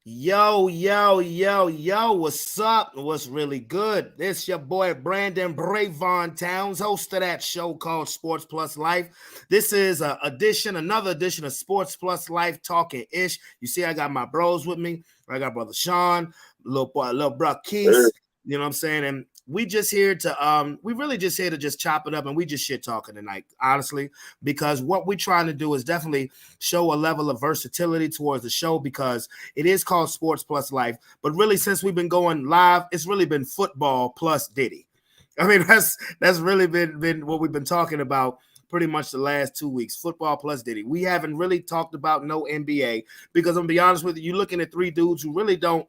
Yo, yo, yo, yo, what's up? What's really good? This your boy Brandon Bravon Towns, host of that show called Sports Plus Life. This is another edition of Sports Plus Life Talking Ish. You see, I got my bros with me. I got brother Sean, little bro Keith. You know what I'm saying? And we really just here to just chop it up, and we just shit talking tonight, honestly, because what we're trying to do is definitely show a level of versatility towards the show, because it is called Sports Plus Life, but really since we've been going live, it's really been football plus Diddy. I mean, that's really been what we've been talking about pretty much the last 2 weeks. Football plus Diddy. We haven't really talked about no NBA, because I'm gonna be honest with you, you're looking at three dudes who really don't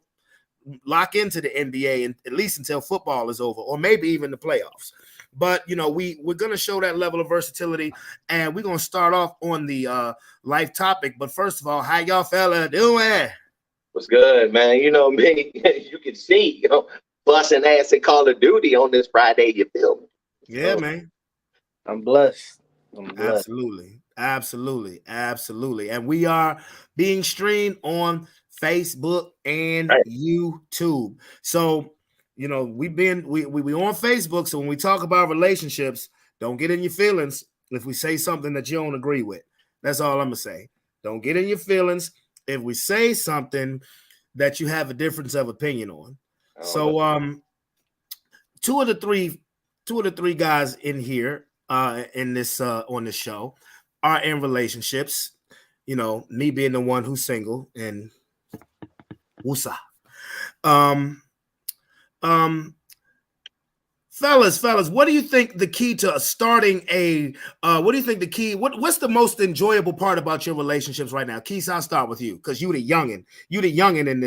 lock into the NBA, and at least until football is over, or maybe even the playoffs. But we're gonna show that level of versatility, and we're gonna start off on the life topic. But first of all, how y'all fella doing? What's good, man? You know me. You can see, busting ass in Call of Duty on this Friday. You feel me? Yeah, man. I'm blessed. I'm blessed. Absolutely. And we are being streamed on Facebook and YouTube. So, we on Facebook. So when we talk about relationships, don't get in your feelings if we say something that you don't agree with. That's all I'm gonna say. Don't get in your feelings if we say something that you have a difference of opinion on. So two of the three guys in here in this on this show are in relationships. Me being the one who's single, and woosah. Fellas, what do you think the key to starting what do you think the key, what's the most enjoyable part about your relationships right now? Keith, I'll start with you, because you the youngin in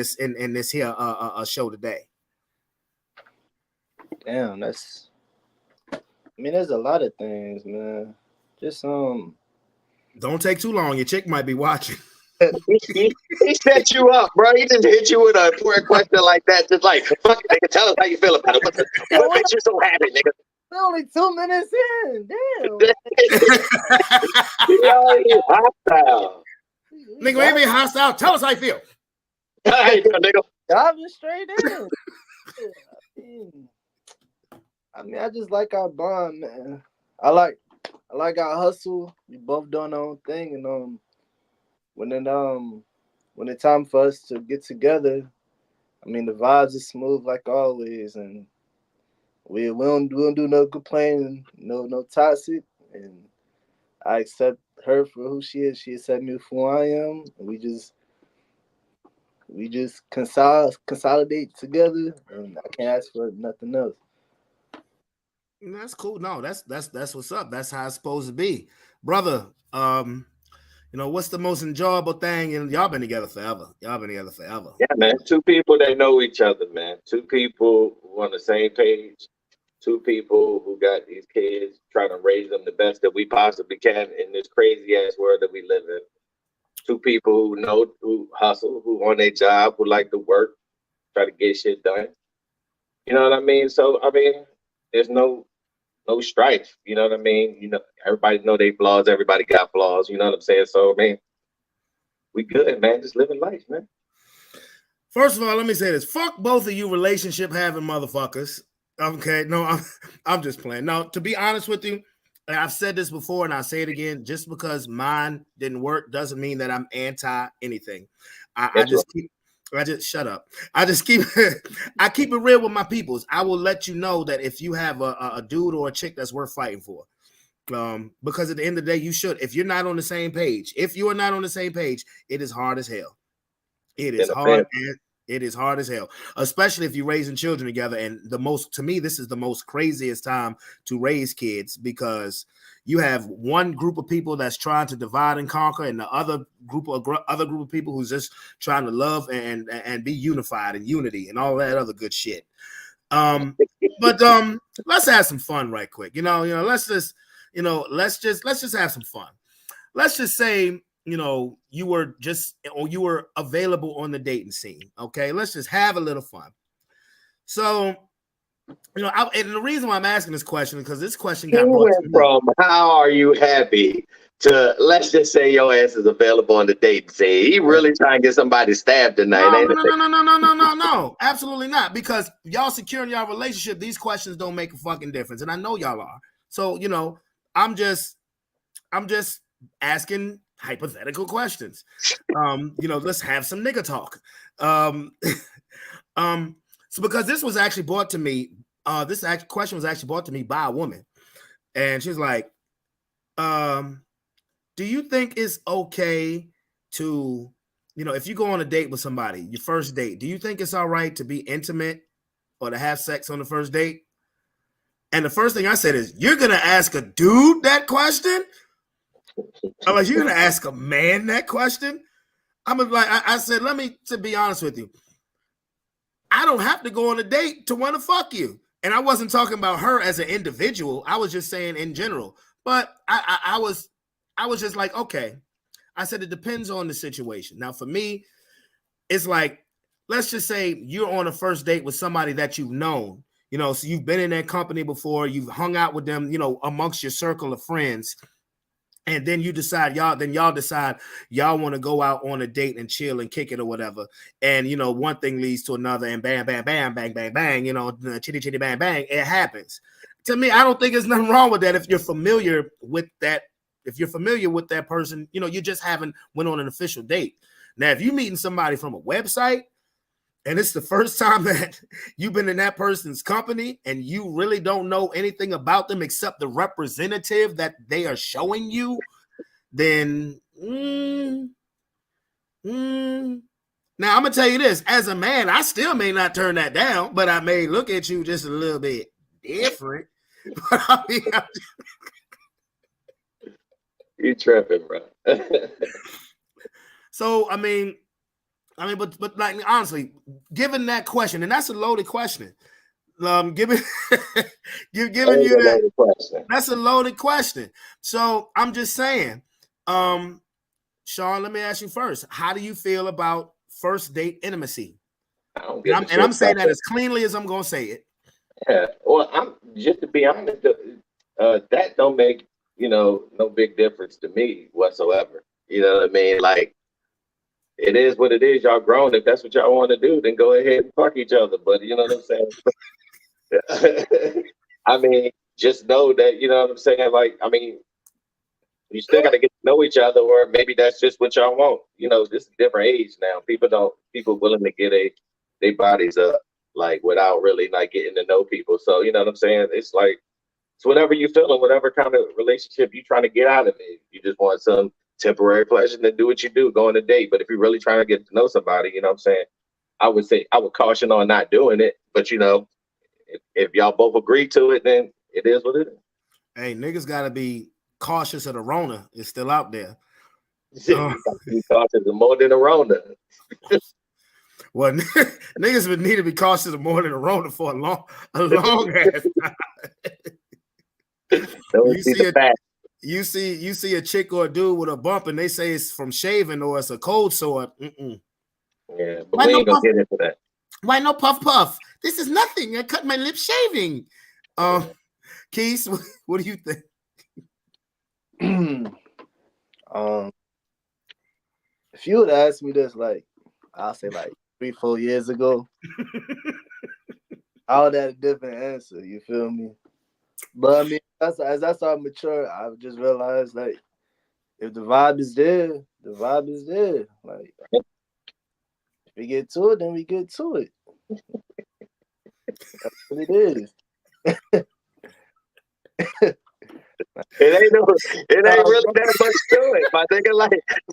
this here show today. Damn, there's a lot of things, man. Just don't take too long. Your chick might be watching. he set you up, bro. He just hit you with a important question like that. Just like, fuck it, nigga, tell us how you feel about it. What makes you so happy, nigga? We're only 2 minutes in. Damn. You're hostile. Nigga, maybe hostile. Tell us how you feel. Hey, nigga. Diving straight in. I just like our bond, man. I like our hustle. We both doing our own thing, and when it's time for us to get together, the vibes is smooth like always, and we don't do no complaining, no toxic, and I accept her for who she is. She accepts me for who I am, and we just consolidate together, and I can't ask for nothing else. That's cool. No, that's what's up. That's how it's supposed to be, brother. What's the most enjoyable thing? And y'all been together forever. Yeah, man. Two people that know each other, man. Two people who on the same page. Two people who got these kids, trying to raise them the best that we possibly can in this crazy ass world that we live in. Two people who hustle, who on their job, who like to work, try to get shit done. You know what I mean? So there's no strife. You know what I mean? Everybody know they flaws. Everybody got flaws. You know what I'm saying? So we good, man. Just living life, man. First of all, let me say this: fuck both of you relationship having motherfuckers. Okay, no, I'm just playing. No, to be honest with you, I've said this before and I'll say it again. Just because mine didn't work doesn't mean that I'm anti anything. I just shut up. I keep it real with my peoples. I will let you know that if you have a dude or a chick that's worth fighting for. Because at the end of the day, you should. If you're not on the same page, it is hard as hell. It is hard. It is hard as hell, especially if you're raising children together. And to me, this is the most craziest time to raise kids, because you have one group of people that's trying to divide and conquer, and the other group of people who's just trying to love and be unified and unity and all that other good shit. But let's have some fun right quick. Let's just have some fun. Let's just say, you were available on the dating scene. Okay, let's just have a little fun. So And the reason why I'm asking this question is because this question He got brought to went me. from how are you happy to let's just say your ass is available on the date scene. He really trying to get somebody stabbed tonight, ain't it? No, absolutely not. Because y'all secure in y'all relationship, these questions don't make a fucking difference, and I know y'all are. So I'm just asking hypothetical questions. Let's have some nigga talk. So because this was actually brought to me, question was actually brought to me by a woman, and she's like, do you think it's okay to, if you go on a date with somebody, your first date, do you think it's all right to be intimate or to have sex on the first date? And the first thing I said is, you're gonna ask a dude that question? I'm like, you're gonna ask a man that question? I said, to be honest with you, I don't have to go on a date to want to fuck you. And I wasn't talking about her as an individual. I was just saying in general. But I was just like, okay. I said, it depends on the situation. Now, for me, it's like, let's just say you're on a first date with somebody that you've known, so you've been in their company before, you've hung out with them, amongst your circle of friends. And then y'all decide y'all want to go out on a date and chill and kick it or whatever. And, one thing leads to another and bam, bam, bam, bang, bang, bang, chitty, chitty, bang, bang. It happens. To me, I don't think there's nothing wrong with that. If you're familiar with that person, you just haven't went on an official date. Now, if you're meeting somebody from a website and it's the first time that you've been in that person's company and you really don't know anything about them except the representative that they are showing you, then now I'm gonna tell you this, as a man, I still may not turn that down, but I may look at you just a little bit different. But You tripping, bro. So but like, honestly, given that question, and that's a loaded question. Giving you that question. That's a loaded question. So I'm just saying, Sean, let me ask you first. How do you feel about first date intimacy? I'm saying that as cleanly as I'm gonna say it. Yeah. Well, I'm just to be honest, that don't make no big difference to me whatsoever. You know what I mean? Like, it is what it is. Y'all grown. If that's what y'all want to do, then go ahead and fuck each other. But you know what I'm saying? I mean, just know that, you know what I'm saying? Like, I mean, you still got to get to know each other, or maybe that's just what y'all want. This is a different age now. People willing to get their bodies up, like, without really like getting to know people. So, you know what I'm saying? It's like, it's whatever you feeling, whatever kind of relationship you trying to get out of it. You just want some temporary pleasure, then do what you do, go on a date. But if you're really trying to get to know somebody, you know what I'm saying? I would caution on not doing it. But if y'all both agree to it, then it is what it is. Hey, niggas gotta be cautious of the Rona. It's still out there. You gotta be cautious of more than the Rona. Well, niggas would need to be cautious of more than a Rona for a long ass time. You see a chick or a dude with a bump and they say it's from shaving or it's a cold sore. Yeah, but we ain't gonna get into that. Why no puff? This is nothing. I cut my lip shaving. Keith, what do you think? If you would ask me this, like, I'll say like 3-4 years ago, I would have a different answer. You feel me? But I mean, as I started mature, I just realized, like, if the vibe is there, the vibe is there. Like, if we get to it, then we get to it. That's what it is. It ain't really that much to it. My nigga, like,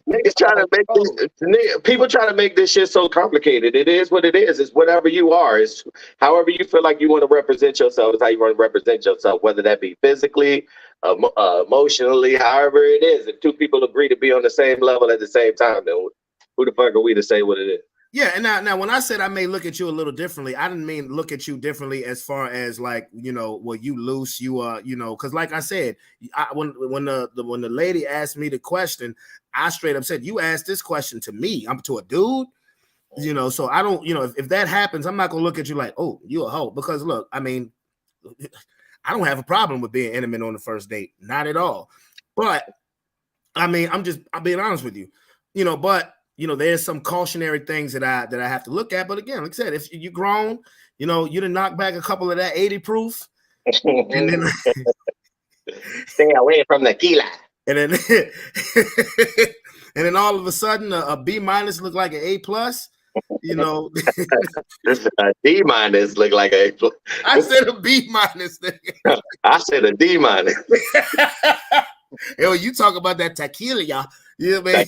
niggas trying to make this, people trying to make this shit so complicated. It is what it is. It's whatever you are. It's however you feel like you want to represent yourself. Is how you want to represent yourself, whether that be physically, emotionally, however it is. If two people agree to be on the same level at the same time, then who the fuck are we to say what it is? Yeah, and now when I said I may look at you a little differently, I didn't mean look at you differently as far as like, well, you loose, because like I said, when the lady asked me the question, I straight up said, you asked this question to me. I'm to a dude. You know, so I don't, you know, if that happens, I'm not gonna look at you like, oh, you a hoe. Because look, I mean, I don't have a problem with being intimate on the first date, not at all. But I mean, I'm being honest with you, you know. But you know, there's some cautionary things that I have to look at. But again, like I said, if you're grown, you know, you done knock back a couple of that 80 proof, and then stay away from the tequila. And then and then all of a sudden a B minus look like an A plus, you know. A D minus look like a. I said a B minus. I said a D minus. Yo, you talk about that tequila, y'all. You know what I mean?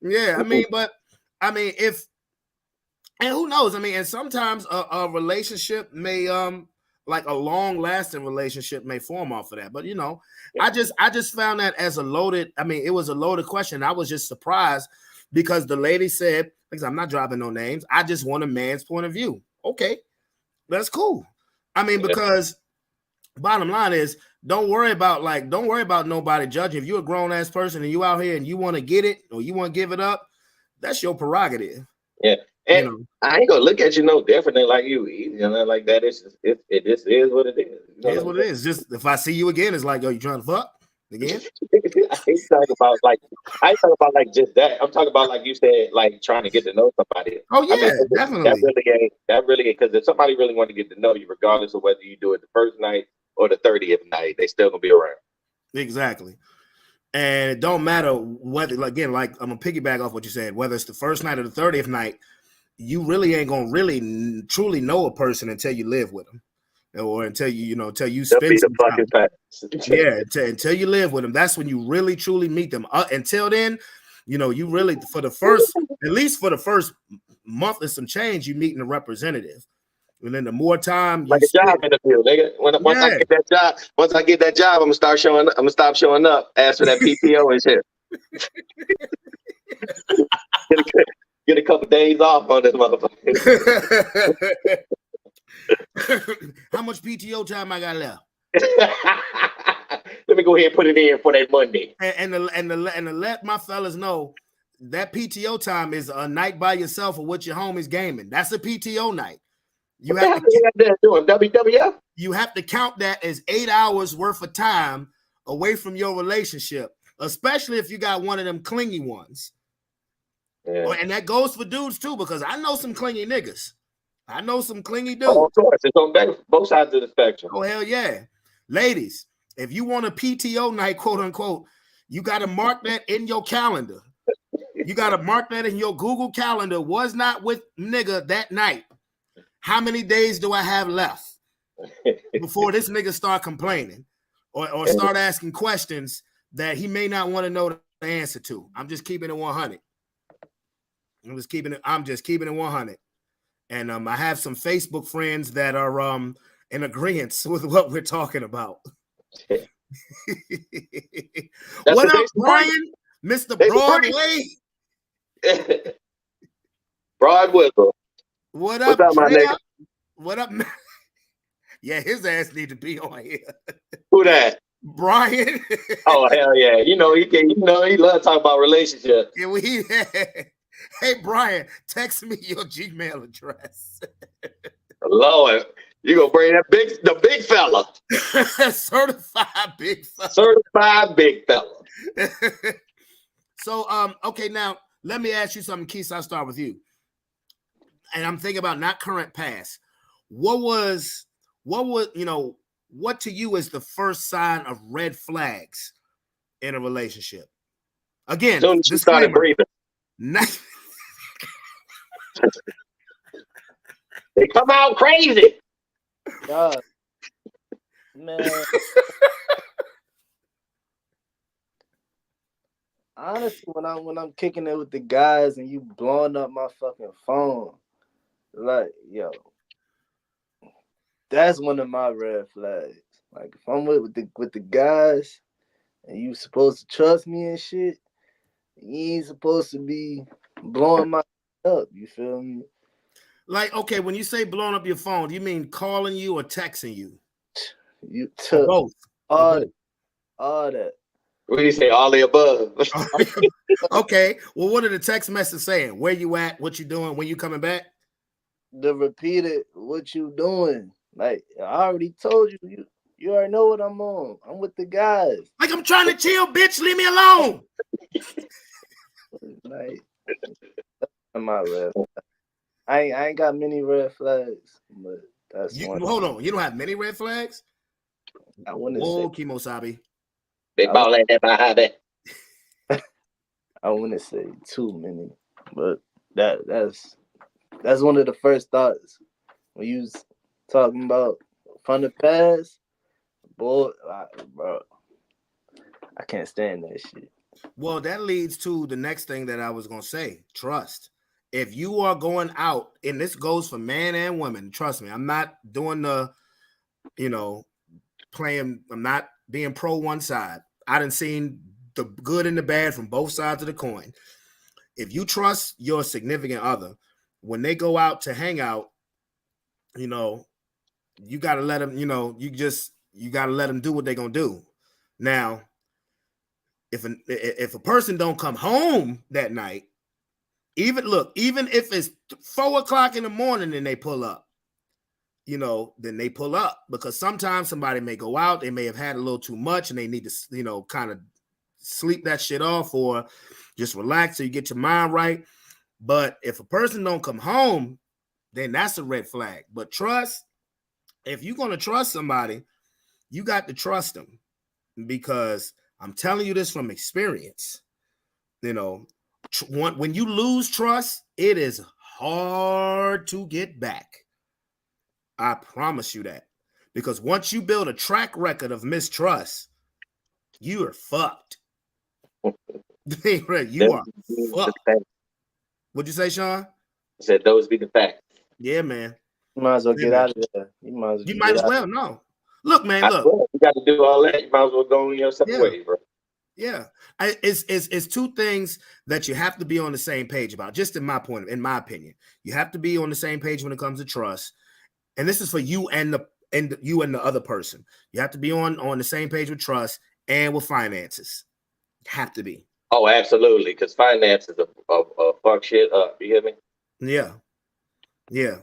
Yeah, I mean, but I mean, if and who knows? I mean, and sometimes a relationship may like a long lasting relationship may form off of that. But you know, I just found that as a loaded, I mean, it was a loaded question. I was just surprised because the lady said, because I'm not dropping no names, I just want a man's point of view. Okay, that's cool. I mean, because bottom line is don't worry about nobody judging. If you're a grown ass person and you out here and you want to get it or you want to give it up, that's your prerogative. Yeah. And you know, I ain't gonna look at you no different than like you. You know, like that. It just is what it is. You know, it is what it is. Just if I see you again, it's like, yo, you trying to fuck again? I ain't talking about like just that. I'm talking about like you said, like trying to get to know somebody. Oh yeah, I mean, definitely. That really because if somebody really want to get to know you, regardless of whether you do it the first night or the 30th night, they still gonna be around. Exactly. And it don't matter whether, again, like I'm gonna piggyback off what you said, whether it's the first night or the 30th night, you really ain't gonna really truly know a person until you live with them, or until until you spend some time. Yeah, until you live with them, that's when you really truly meet them. Until then, you really at least for the first month and some change, you meeting a representative. And then the more time like a job interview, nigga. Once I get that job, I'm gonna stop showing up, ask for that PTO and shit. Get a couple days off on this motherfucker. How much PTO time I got left? Let me go ahead and put it in for that Monday. And to let my fellas know that PTO time is a night by yourself or with your homies gaming. That's a PTO night. You have to doing WWF. You have to count that as 8 hours worth of time away from your relationship, especially if you got one of them clingy ones. Yeah. And that goes for dudes too, because I know some clingy niggas. I know some clingy dudes. Oh, of course, it's on both sides of the spectrum. Oh hell yeah, ladies! If you want a PTO night, quote unquote, you got to mark that in your calendar. You got to mark that in your Google Calendar. Was not with nigga that night. How many days do I have left before this nigga start complaining or start asking questions that he may not want to know the answer to? I'm just keeping it 100. I'm just keeping it 100. And I have some Facebook friends that are in agreement with what we're talking about. What up, Brian? Mr. Broadway? Broadway. What up, my nigga? What up? Yeah, his ass need to be on here. Who that? Brian. Oh hell yeah! He love talking about relationships. Yeah, hey Brian, text me your Gmail address. Lord, you gonna bring the big fella? Certified big fella. Certified big fella. So okay, now let me ask you something, Keith. I'll start with you. And I'm thinking about not current, past. What to you is the first sign of red flags in a relationship? Again, soon as you started breathing. They come out crazy. God, man. Honestly, when I'm kicking it with the guys and you blowing up my fucking phone, like, yo, that's one of my red flags. Like, if I'm with the guys and you supposed to trust me and shit, you ain't supposed to be blowing my up. You feel me? Like, okay, when you say blowing up your phone, do you mean calling you or texting you? You took both. All that. What do you say? All the above. Okay. Well, what are the text messages saying? Where you at? What you doing? When you coming back? The repeated, what you doing? Like I already told you, you already know what I'm on. I'm with the guys. Like, I'm trying to chill, bitch. Leave me alone. Like I'm not red. I ain't got many red flags, but that's one. Hold on. You don't have many red flags? I wouldn't Whoa, say Kimosabi. Big ball ain't that behind that. I wouldn't say too many, but that's one of the first thoughts when you was talking about from the past. Boy, bro, I can't stand that shit. Well, that leads to the next thing that I was gonna say: trust. If you are going out, and this goes for man and woman, trust me, I'm not doing the, playing. I'm not being pro one side. I done seen the good and the bad from both sides of the coin. If you trust your significant other, when they go out to hang out, you got to let them. You got to let them do what they're gonna do. Now, if a person don't come home that night, even if it's 4:00 in the morning and they pull up, then they pull up, because sometimes somebody may go out, they may have had a little too much and they need to, kind of sleep that shit off or just relax so you get your mind right. But if a person don't come home, then that's a red flag. But trust, if you're going to trust somebody, you got to trust them, because I'm telling you this from experience. When you lose trust, it is hard to get back. I promise you that. Because once you build a track record of mistrust, you are fucked. You are fucked. What'd you say, Sean? I said those be the facts. Yeah, man. You might as well get out of there. You might as well. No. Look, man, look. You got to do all that. You might as well go in your separate way, bro. Yeah. It's two things that you have to be on the same page about, just in my opinion. You have to be on the same page when it comes to trust. And this is for you and the other person. You have to be on the same page with trust and with finances. Have to be. Oh, absolutely. Because finances are fuck shit up. You hear me? Yeah. Yeah.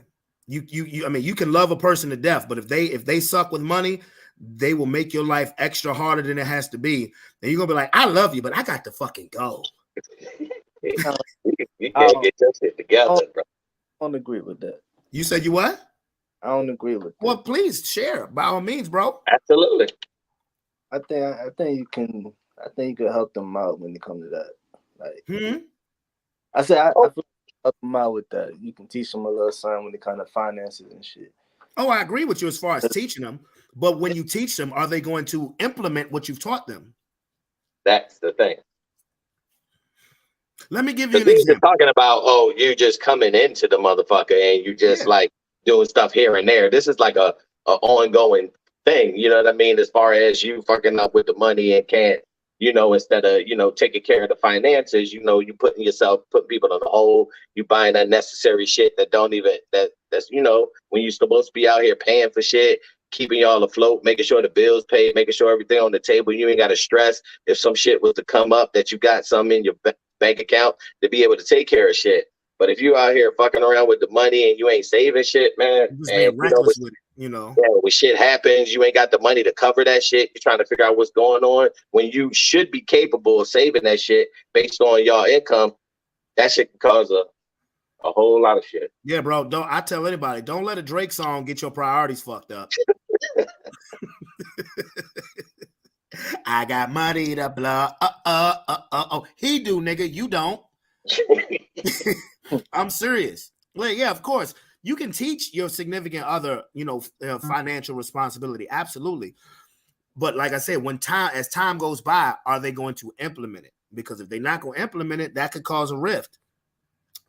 You I mean, you can love a person to death, but if they suck with money, they will make your life extra harder than it has to be. And you're gonna be like, I love you, but I got to fucking go. You can't get your shit together, bro. I don't agree with that. You said you what? I don't agree with that. Well, please share by all means, bro. Absolutely. I think you can help them out when it comes to that. Like I said, I feel help them out with that. You can teach them a little something when it comes to finances and shit. Oh, I agree with you as far as teaching them, but when you teach them, are they going to implement what you've taught them? That's the thing. Let me give you an example. You're talking about, you just coming into the motherfucker and you just like doing stuff here and there. This is like a ongoing thing. You know what I mean? As far as you fucking up with the money and can't, instead of, taking care of the finances, you putting people on the hole, you buying unnecessary shit that don't even, that's, when you're supposed to be out here paying for shit, keeping y'all afloat, making sure the bills paid, making sure everything on the table. You ain't got to stress if some shit was to come up that you got some in your bank account to be able to take care of shit. But if you out here fucking around with the money and you ain't saving shit, man, and reckless with it, when shit happens, you ain't got the money to cover that shit. You're trying to figure out what's going on when you should be capable of saving that shit based on your income. That shit can cause a whole lot of shit. Yeah, bro. I tell anybody, don't let a Drake song get your priorities fucked up. I got money to blow. He do, nigga. You don't. I'm serious. Like, yeah, of course. You can teach your significant other, financial responsibility. Absolutely. But like I said, as time goes by, are they going to implement it? Because if they're not going to implement it, that could cause a rift.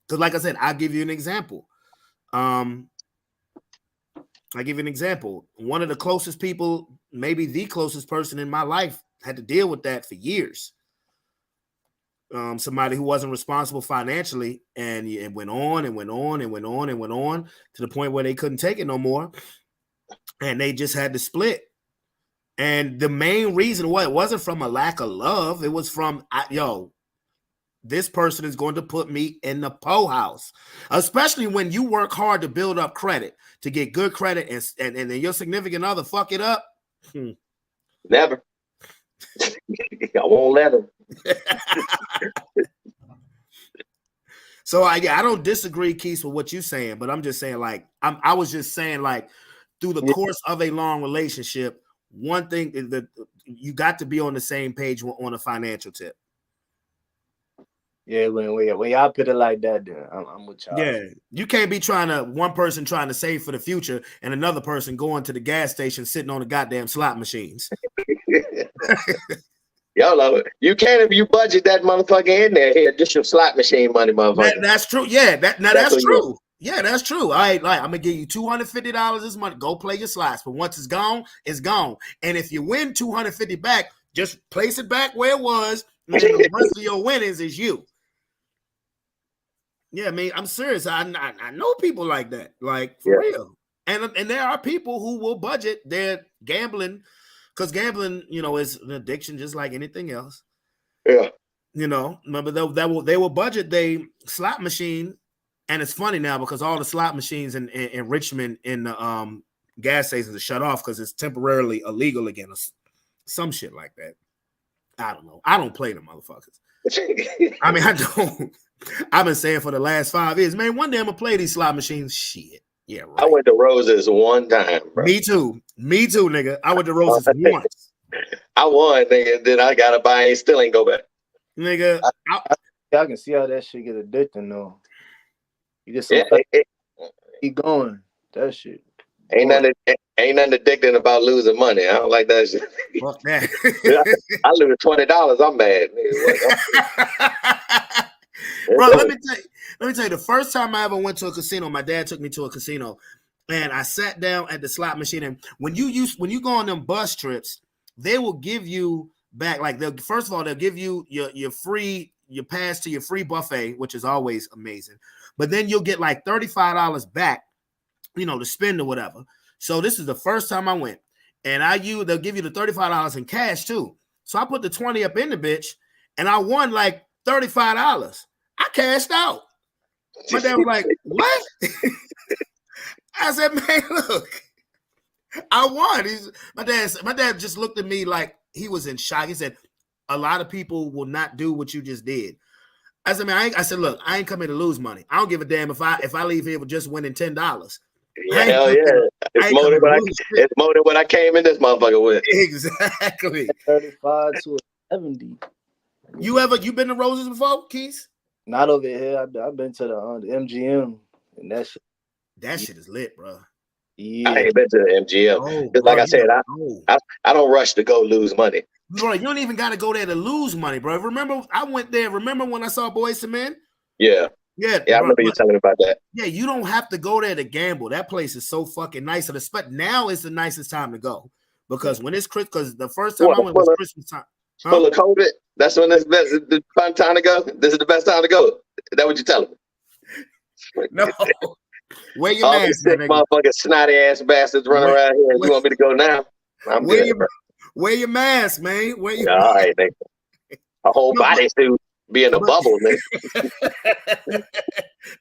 Because like I said, I'll give you an example. One of the closest people, maybe the closest person in my life, had to deal with that for years. Somebody who wasn't responsible financially, and it went on and went on and went on and went on to the point where they couldn't take it no more, and they just had to split. And the main reason why it wasn't from a lack of love, it was from this person is going to put me in the po house, especially when you work hard to build up credit, to get good credit, and then your significant other fuck it up. Never. I won't let him. So I don't disagree, Keith, with what you're saying, but I'm just saying, like, I was just saying, like, through the course of a long relationship, one thing is that you got to be on the same page on a financial tip. Yeah, when y'all put it like that, then I'm with y'all. Yeah, you can't be one person trying to save for the future and another person going to the gas station sitting on the goddamn slot machines. Y'all, you can if you budget that motherfucker in there. Here, just your slot machine money, motherfucker. That's true. Yeah, that's true. Yeah, that's true. I'm gonna give you $250 this month. Go play your slots, but once it's gone, it's gone. And if you win $250 back, just place it back where it was. And the rest of your winnings is you. Yeah, I mean, I'm serious. I know people like that, like for real. And there are people who will budget their gambling, because gambling, is an addiction just like anything else. Yeah. Remember they will budget their slot machine, and it's funny now because all the slot machines in Richmond in the gas stations are shut off because it's temporarily illegal again, or some shit like that. I don't know. I don't play them motherfuckers. I mean, I don't. I've been saying for the last 5 years, man, one day I'm gonna play these slot machines. Shit. Yeah, right. I went to Roses one time, bro. Me too, nigga. I went to Roses once. I won, nigga. Then I gotta buy and still ain't go back. Nigga. I can see how that shit get addicting though. You just keep going. That shit. Ain't nothing addicting about losing money. I don't like that shit. Fuck that. I lose $20, I'm mad. Bro, let me tell you, the first time I ever went to a casino, my dad took me to a casino, and I sat down at the slot machine. And when you go on them bus trips, they will give you back, like, first of all, they'll give you your pass to your free buffet, which is always amazing. But then you'll get like $35 back, to spend or whatever. So this is the first time I went, and they'll give you the $35 in cash too. So I put the 20 up in the bitch, and I won like $35. I cashed out. My dad was like, "What?" I said, "Man, look, I won." My dad just looked at me like he was in shock. He said, "A lot of people will not do what you just did." I said, "Man, I said, look, I ain't coming to lose money. I don't give a damn if I leave here with just winning $10." Hell yeah. It's more than what I came in this motherfucker with. Exactly. 35 to 70. You been to Roses before, Keith? Not over here. I've been to the MGM, and that shit is lit, bro. Yeah. I ain't been to the MGM. Like I said, I don't rush to go lose money. Bro, you don't even got to go there to lose money, bro. Remember, I went there. Remember when I saw Boyz II Men? Yeah. Yeah, I remember you telling me about that. Yeah, you don't have to go there to gamble. That place is so fucking nice. Now is the nicest time to go because when it's Christmas. Because the first time I went was Christmas time. Full of COVID. That's when it's the fun time to go. This is the best time to go. Is that what you're telling me? No. Wear your mask, sick motherfucking snotty ass bastards running around here. You want me to go now? I'm good. Wear your mask, man. All right, nigga. A whole bodysuit. Be in a bubble, nigga.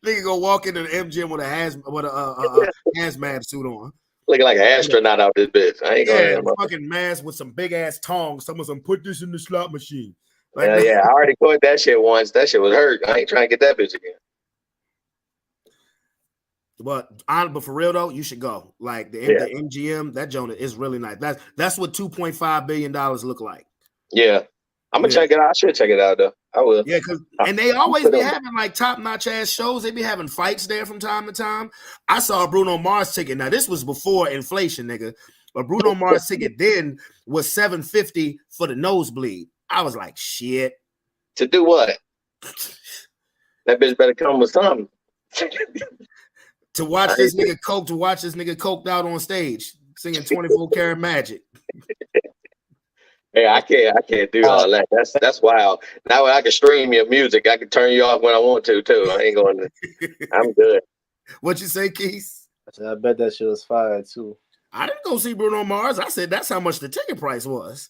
Nigga go walk into the MGM with a hazmat suit on. Looking like an astronaut out this bitch. I ain't going to fucking mask with some big ass tongs. Someone's put this in the slot machine. Like, I already caught that shit once. That shit was hurt. I ain't trying to get that bitch again. But for real though, you should go. Like the MGM, that joint is really nice. That's what $2.5 billion look like. Yeah. I'm gonna check it out. I should check it out though. I will. Yeah, and they always be having like top-notch ass shows. They be having fights there from time to time. I saw a Bruno Mars ticket. Now this was before inflation, nigga. But Bruno Mars ticket then was $750 for the nosebleed. I was like, shit. To do what? That bitch better come with something. To watch this nigga coked out on stage singing 24 Karat Magic. Hey, I can't do all that. That's wild. Now I can stream your music. I can turn you off when I want to too. I ain't going to. I'm good. What you say, Keith? I bet that shit was fire too. I didn't go see Bruno Mars. I said that's how much the ticket price was.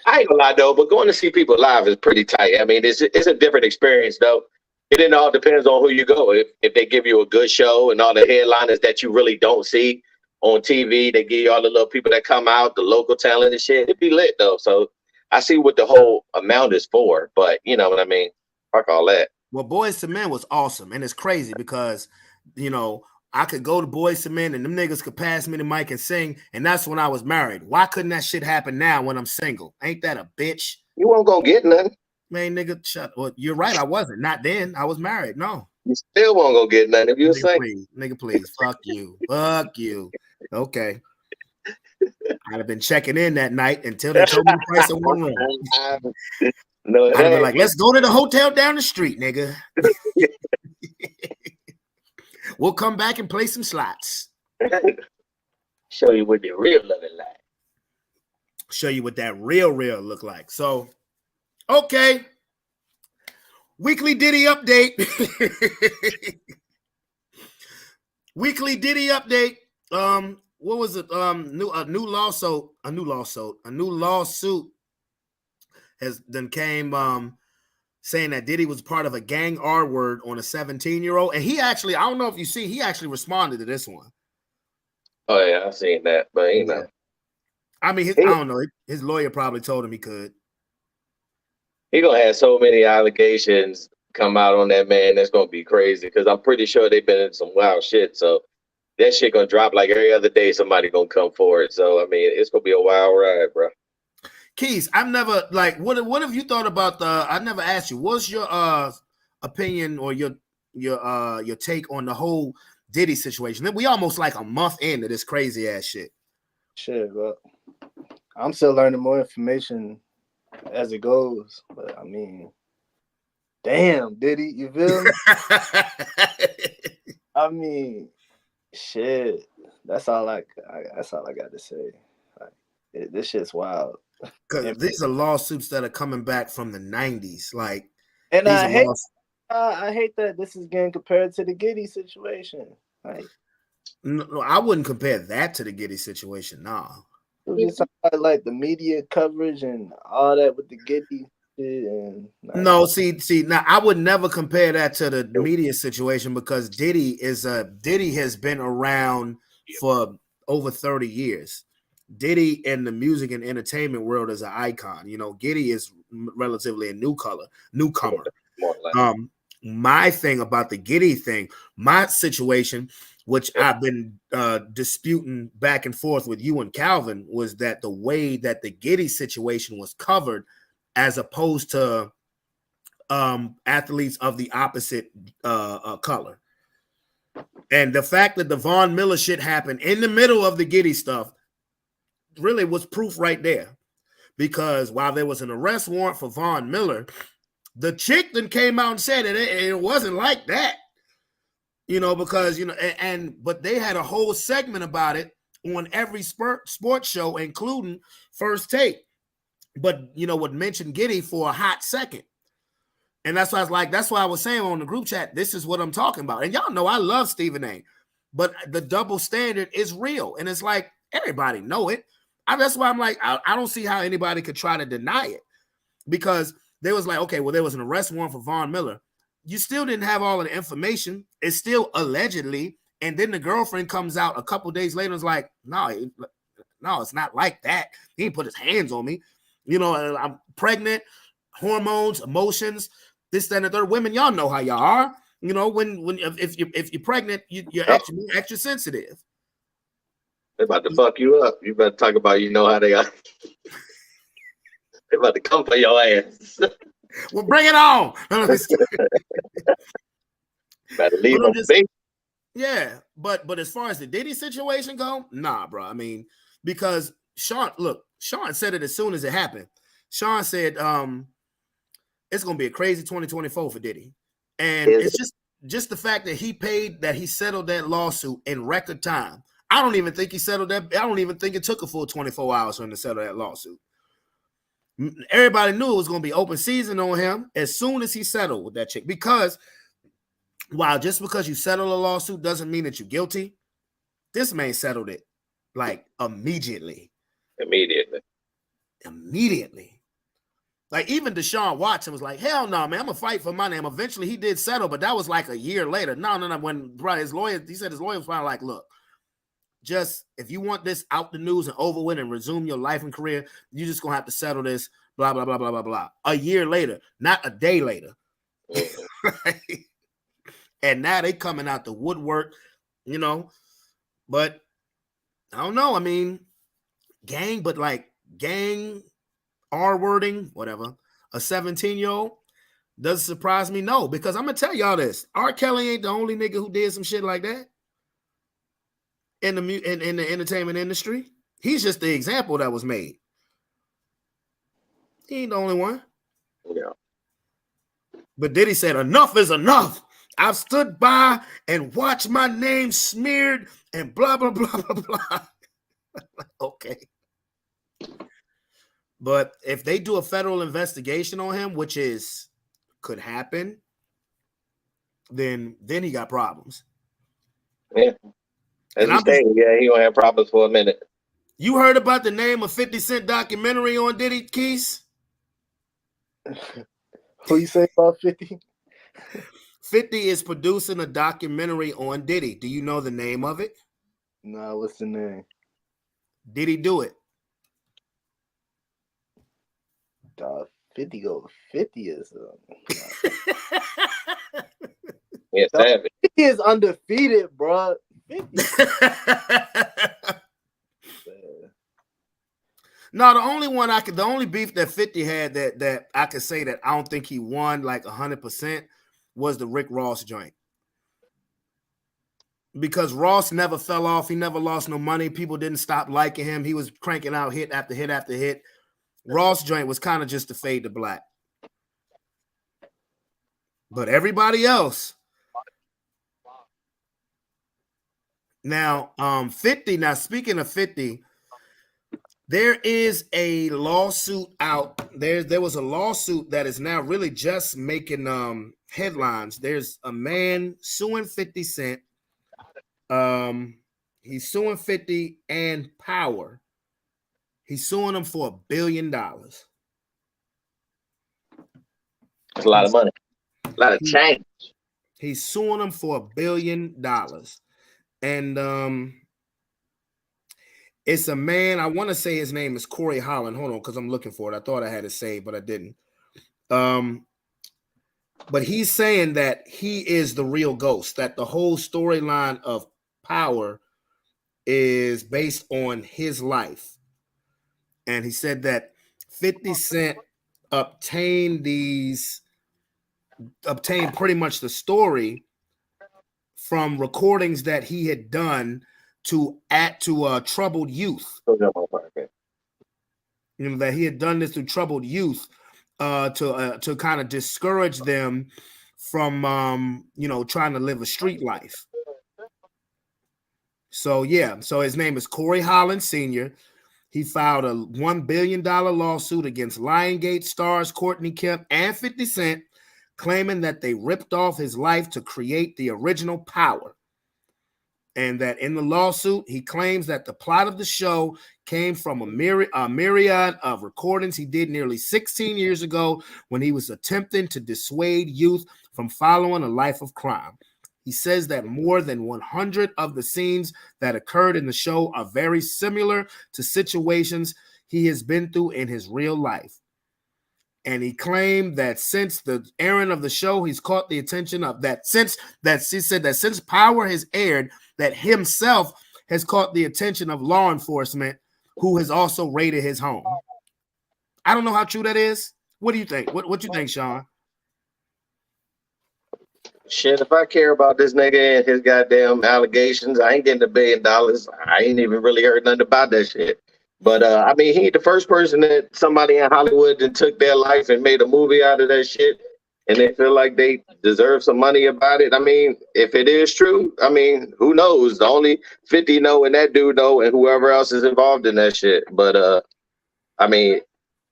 I ain't gonna lie though, but going to see people live is pretty tight. I mean, it's a different experience though. It all depends on who you go. If they give you a good show and all the headliners that you really don't see on TV, they give you all the little people that come out, the local talent and shit. It'd be lit though. So I see what the whole amount is for, but you know what I mean? Fuck all that. Well, Boys to Men was awesome, and it's crazy because I could go to Boys to Men and them niggas could pass me the mic and sing, and that's when I was married. Why couldn't that shit happen now when I'm single? Ain't that a bitch? You won't go get nothing. Man, nigga, shut. Well, you're right. I wasn't. Not then. I was married. No. You still won't go get nothing if you say. Nigga, please. Fuck you. Fuck you. Okay. I'd have been checking in that night until they told me the price of one room. No, I'd have been like, let's go to the hotel down the street, nigga. We'll come back and play some slots. Show you what the real loving like. Show you what that real look like. So, okay. Weekly Diddy update. Weekly Diddy update. What was it? A new lawsuit has then came saying that Diddy was part of a gang R word on a 17-year-old. And he actually, I don't know if you see, he actually responded to this one. Oh yeah, I've seen that, but you know. I mean, I don't know. His lawyer probably told him he could. He gonna have so many allegations come out on that man. That's gonna be crazy because I'm pretty sure they've been in some wild shit. So that shit gonna drop like every other day. Somebody gonna come forward. So I mean, it's gonna be a wild ride, bro. Keys, I've never what have you thought about I never asked you. What's your opinion or your take on the whole Diddy situation? We almost like a month into this crazy ass shit. Shit, but I'm still learning more information as it goes. But I mean, damn, Diddy, you feel me? I mean, shit. That's all I got to say. Like, this shit's wild. Because these are lawsuits that are coming back from the 90s. Like, and I hate that this is getting compared to the Giddy situation. Like, no, I wouldn't compare that to the Giddy situation. No. Like the media coverage and all that with the Giddy shit. And no, see, now I would never compare that to the media situation because Diddy has been around for over 30 years. Diddy in the music and entertainment world is an icon. Giddy is relatively a newcomer. My thing about the Giddy thing, my situation, which I've been disputing back and forth with you and Calvin, was that the way that the Giddy situation was covered as opposed to athletes of the opposite color. And the fact that the Von Miller shit happened in the middle of the Giddy stuff really was proof right there, because while there was an arrest warrant for Von Miller, the chick then came out and said it wasn't like that, because but they had a whole segment about it on every sports show, including First Take, but would mention Giddy for a hot second. And that's why I was saying on the group chat, this is what I'm talking about. And y'all know I love Stephen A, but the double standard is real, and it's like everybody know it. That's why I'm like, I don't see how anybody could try to deny it, because they was like, okay, well, there was an arrest warrant for Von Miller. You still didn't have all of the information. It's still allegedly. And then the girlfriend comes out a couple days later and is like, no, it's not like that. He didn't put his hands on me. I'm pregnant, hormones, emotions, this, that, and the third. Women, y'all know how y'all are. If you're pregnant, you're extra sensitive. They're about to fuck you up. You better talk about how they are. They're about to come for your ass. Well, bring it on. Better leave them big. Yeah, but as far as the Diddy situation go, nah, bro. I mean, because Sean said it as soon as it happened. Sean said it's gonna be a crazy 2024 for Diddy. And it's just the fact that he settled that lawsuit in record time. I don't even think he settled that. I don't even think it took a full 24 hours for him to settle that lawsuit. Everybody knew it was going to be open season on him as soon as he settled with that chick. Because just because you settle a lawsuit doesn't mean that you're guilty. This man settled it like immediately. Like even Deshaun Watson was like, hell no, man, I'm gonna fight for my name. Eventually he did settle, but that was like a year later. No. When his lawyer, he said his lawyer was finally like, look, just if you want this out the news and over with and resume your life and career, you just gonna have to settle this, blah, blah, blah, blah, blah, blah. A year later, not a day later. Right? And now they coming out the woodwork, you know. But I don't know. I mean, gang, but like gang R-wording, whatever, a 17-year-old, does it surprise me? No, because I'm gonna tell y'all this. R. Kelly ain't the only nigga who did some shit like that in the entertainment industry. He's just the example that was made. He ain't the only one. Yeah. But Diddy said, enough is enough. I've stood by and watched my name smeared and blah, blah, blah, blah, blah. Okay. But if they do a federal investigation on him, which could happen, then he got problems. Yeah. As you say, yeah, he gonna have problems for a minute. You heard about the name of 50 Cent documentary on Diddy, Keys? Who you say about 50? 50 is producing a documentary on Diddy. Do you know the name of it? No, what's the name? Did he do it? 50 goes 50 is yeah, savage. 50 is undefeated, bro. 50. No, the only beef that 50 had that I could say that I don't think he won like 100% was the Rick Ross joint. Because Ross never fell off. He never lost no money. People didn't stop liking him. He was cranking out hit after hit after hit. Ross joint was kind of just to fade to black. But everybody else. Now, 50, now speaking of 50, there is a lawsuit out. There was a lawsuit that is now really just making headlines. There's a man suing 50 Cent. He's suing 50 and Power. He's suing them for $1 billion. That's a lot of money. A lot of change. He's suing them for $1 billion. And it's a man, I want to say his name is Corey Holland. Hold on, because I'm looking for it. I thought I had it saved, but I didn't. But he's saying that he is the real ghost, that the whole storyline of Power is based on his life. And he said that 50 Cent obtained pretty much the story from recordings that he had done to troubled youth. You know, that he had done this to troubled youth to kind of discourage them from trying to live a street life. So yeah, so his name is Corey Holland Sr. He filed a $1 billion lawsuit against Lionsgate stars Courtney Kemp and 50 Cent, claiming that they ripped off his life to create the original Power. And that in the lawsuit, he claims that the plot of the show came from a myriad of recordings he did nearly 16 years ago when he was attempting to dissuade youth from following a life of crime. He says that more than 100 of the scenes that occurred in the show are very similar to situations he has been through in his real life. And he claimed that since the airing of the show, he's caught the attention of that since Power has aired, that himself has caught the attention of law enforcement, who has also raided his home. I don't know how true that is. What do you think? What you think, Sean? Shit, if I care about this nigga and his goddamn allegations, I ain't getting $1 billion. I ain't even really heard nothing about that shit. But I mean, he ain't the first person that somebody in Hollywood that took their life and made a movie out of that shit, and they feel like they deserve some money about it. I mean, if it is true, I mean, who knows? The only 50 know and that dude know, and whoever else is involved in that shit. But I mean,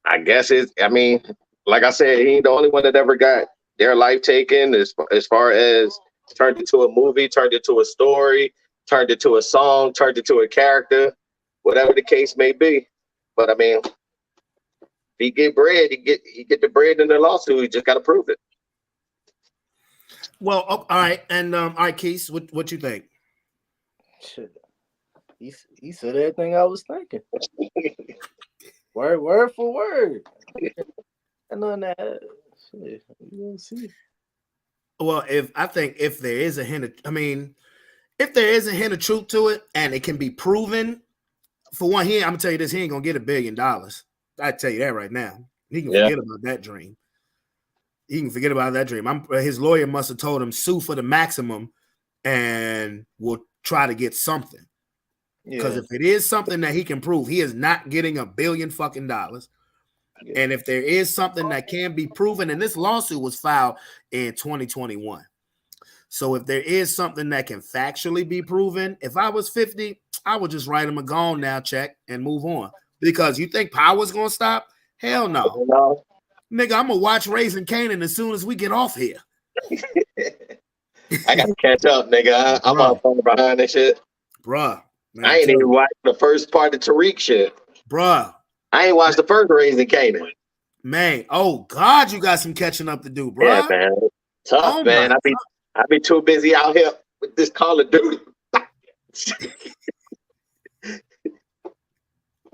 I guess like I said, he ain't the only one that ever got their life taken as far as turned into a movie, turned into a story, turned into a song, turned into a character. whatever the case may be. But I mean, if he get bread, he get the bread in the lawsuit. He just got to prove it. Well, all right, and all right, Keith, what you think? Shit. He said everything I was thinking. word for word. And on that shit, you gonna see. Well, if there is a hint of, if there is a hint of truth to it and it can be proven, for one, I'm gonna tell you this, he ain't gonna get $1 billion. I tell you that right now. He can forget about that dream. He can forget about that dream. His lawyer must have told him sue for the maximum and we'll try to get something. Because if it is something that he can prove, he is not getting $1 billion fucking dollars. Yeah. And if there is something that can be proven, and this lawsuit was filed in 2021. So if there is something that can factually be proven, if I was 50, I would just write him a gone now check and move on. Because you think power's going to stop? Hell no. No. Nigga, I'm going to watch Raising Kanan as soon as we get off here. I got to catch up, nigga. I'm all far behind this shit. Bruh. Man, I ain't even watched the first part of Tariq shit. Bruh. I ain't watched the first Raising Kanan. Man, oh God, you got some catching up to do, bruh. Yeah, man. Tough, man. I be too busy out here with this Call of Duty. But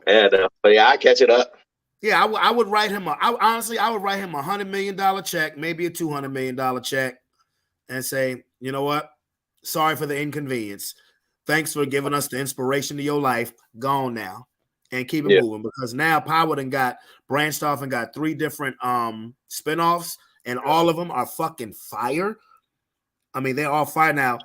yeah, I catch it up. Yeah, I would write him honestly, I would write him $100 million check, maybe a $200 million check, and say, you know what? Sorry for the inconvenience. Thanks for giving us the inspiration to your life. Gone now. And keep it moving, because now Power done got branched off and got 3 different spinoffs, and all of them are fucking fire. I mean, they're all fire now.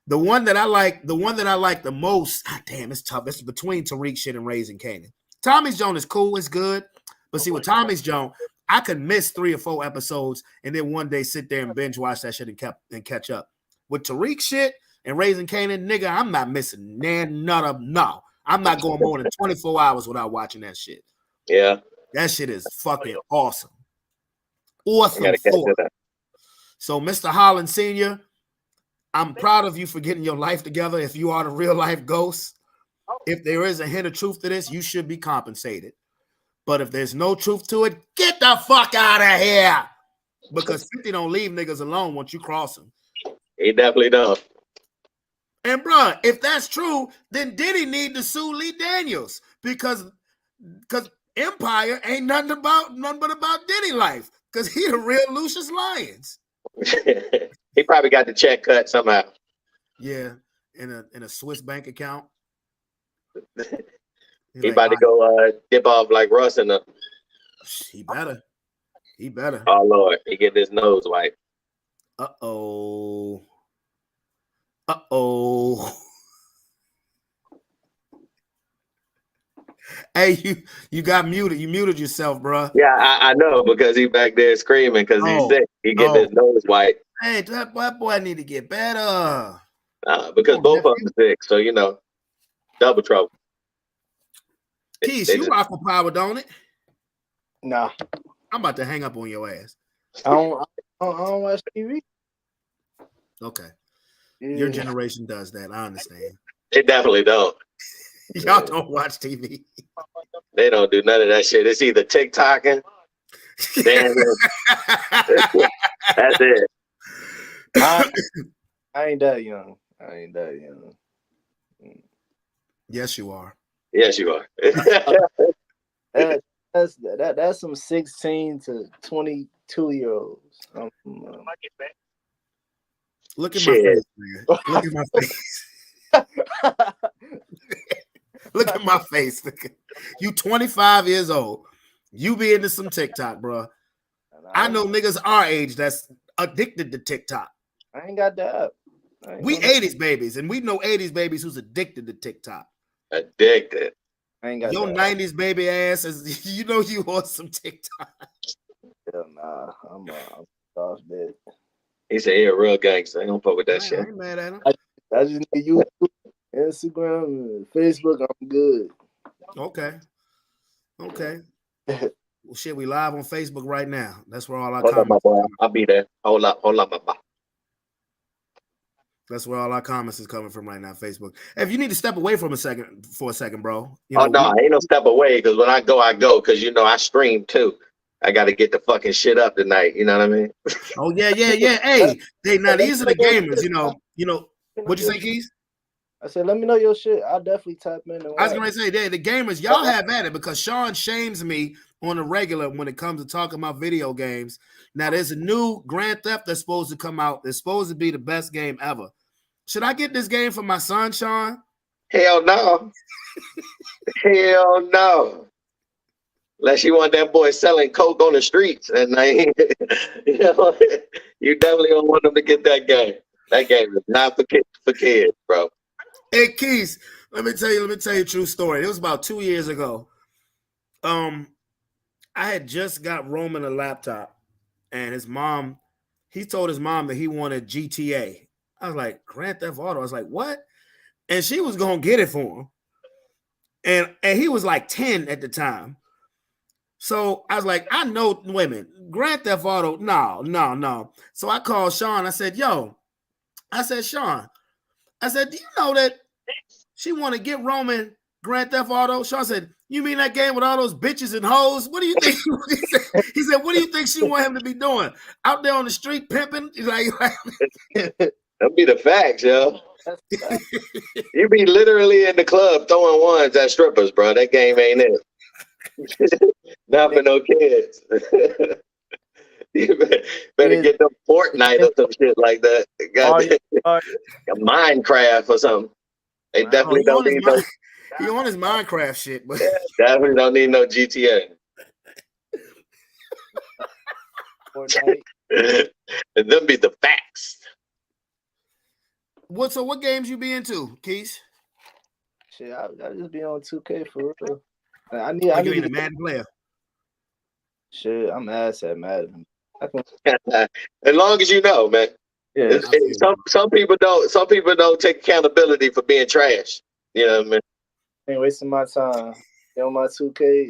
The one that I like the most, damn, it's tough. It's between Tariq shit and Raising Kanan. Tommy's Jones is cool, it's good. But see, with Tommy's Jones, I could miss 3 or 4 episodes and then one day sit there and binge watch that shit and catch up. With Tariq shit and Raising Kanan, nigga, I'm not missing none of them. No. I'm not going more than 24 hours without watching that shit. Yeah. That shit is fucking awesome. Awesome. So, Mr. Holland Sr., I'm proud of you for getting your life together if you are the real life ghost. If there is a hint of truth to this, you should be compensated. But if there's no truth to it, get the fuck out of here. Because 50 don't leave niggas alone once you cross them. He definitely don't. And bruh, if that's true, then Diddy need to sue Lee Daniels because Empire ain't nothing but about Diddy life, because he the real Lucius Lyons. He probably got the check cut somehow. Yeah, in a Swiss bank account. He about to go dip off like Russ in the. He better. Oh Lord, he get his nose wiped. Uh-oh. Hey, you got muted. You muted yourself, bro. Yeah, I know, because he back there screaming because he's sick. He getting his nose wiped. Hey, that boy need to get better. Because both of them sick, so you know, double trouble. Keith, you rock with Power, don't it? Nah. I'm about to hang up on your ass. I don't watch TV. Okay. Your generation does that. I understand. They definitely don't. Y'all don't watch TV. They don't do none of that shit. It's either TikToking. That's it. I ain't that young. Yes, you are. Yes, you are. That's some 16 to 22-year-olds. Look at my face, man. Look at my face. Look at my face. You 25 years old. You be into some TikTok, bro. I know niggas our age that's addicted to TikTok. I ain't got that. We 80s babies, and we know 80s babies who's addicted to TikTok. Addicted. I ain't got your that. 90s baby ass is, you know, you on some TikTok. Hell nah, I'm off bed. He said he a real gangster. I don't fuck with that shit. I ain't mad at him. I just need YouTube, Instagram, Facebook. I'm good. Okay. Well, shit, we live on Facebook right now. That's where all our comments. Hold up, my boy. I'll be there. Hold up, my boy. That's where all our comments is coming from right now, Facebook. If you need to step away for a second, bro. No, ain't no step away because when I go, because you know I stream too. I got to get the fucking shit up tonight. You know what I mean? Oh yeah. Hey, now these are the gamers. You know. What'd you say, Keys? I said, let me know your shit. I'll definitely tap in. I was gonna say, the gamers, y'all have at it because Sean shames me on a regular when it comes to talking about video games. Now there's a new Grand Theft that's supposed to come out. It's supposed to be the best game ever. Should I get this game for my son, Sean? Hell no. Hell no. Unless you want that boy selling coke on the streets, and you know, you definitely don't want them to get that game. That game is not for kids, bro. Hey Keys, let me tell you a true story. It was about 2 years ago. I had just got Roman a laptop, and he told his mom that he wanted GTA. I was like, Grand Theft Auto. I was like, what? And she was gonna get it for him. And he was like 10 at the time. So I was like, I know women. Grand Theft Auto, no. So I called Sean. I said, Sean, I said, do you know that she want to get Roman Grand Theft Auto? Sean said, you mean that game with all those bitches and hoes? What do you think? He said, what do you think she want him to be doing? Out there on the street pimping? He's like that'd be the facts, yo. You be literally in the club throwing ones at strippers, bro. That game ain't it. Not for no kids. You better get them Fortnite or some shit like that. Minecraft or something. They definitely don't need no. He on his Minecraft shit, but definitely don't need no GTA. And them be the facts. What games you be into, Keys? Shit, I just be on 2K for real. I need a Madden player. Shit, I'm ass at Madden. As long as you know, man. Yeah. Some people don't take accountability for being trash. You know what I mean? Ain't wasting my time. On my 2K.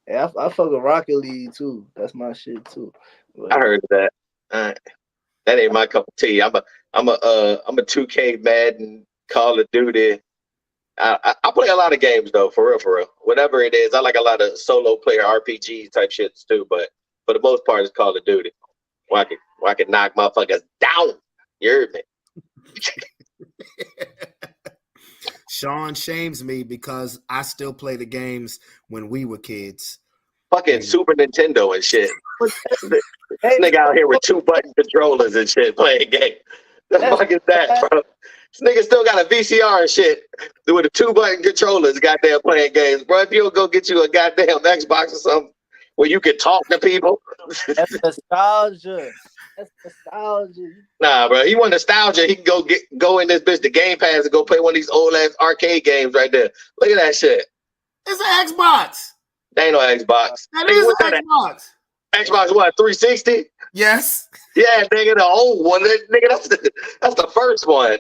I fuck with Rocket League too. That's my shit too. But, I heard that. That ain't my cup of tea. I'm a 2K Madden, Call of Duty. I play a lot of games though, for real. Whatever it is, I like a lot of solo player RPG type shits too. But for the most part, it's Call of Duty. Where I can knock motherfuckers down. You heard me? Sean shames me because I still play the games when we were kids. Fucking Super Nintendo and shit. This nigga out here with 2-button controllers and shit playing games. The fuck is that, bro? This nigga still got a VCR and shit with a 2-button controllers, goddamn playing games, bro. If you don't go get you a goddamn Xbox or something where you can talk to people. That's nostalgia. Nah, bro. He want nostalgia. He can go in this bitch the Game Pass and go play one of these old ass arcade games right there. Look at that shit. It's an Xbox. That ain't no Xbox. That is an Xbox. Xbox what? 360? Yes. Yeah, nigga, the old one. Nigga, that's the first one.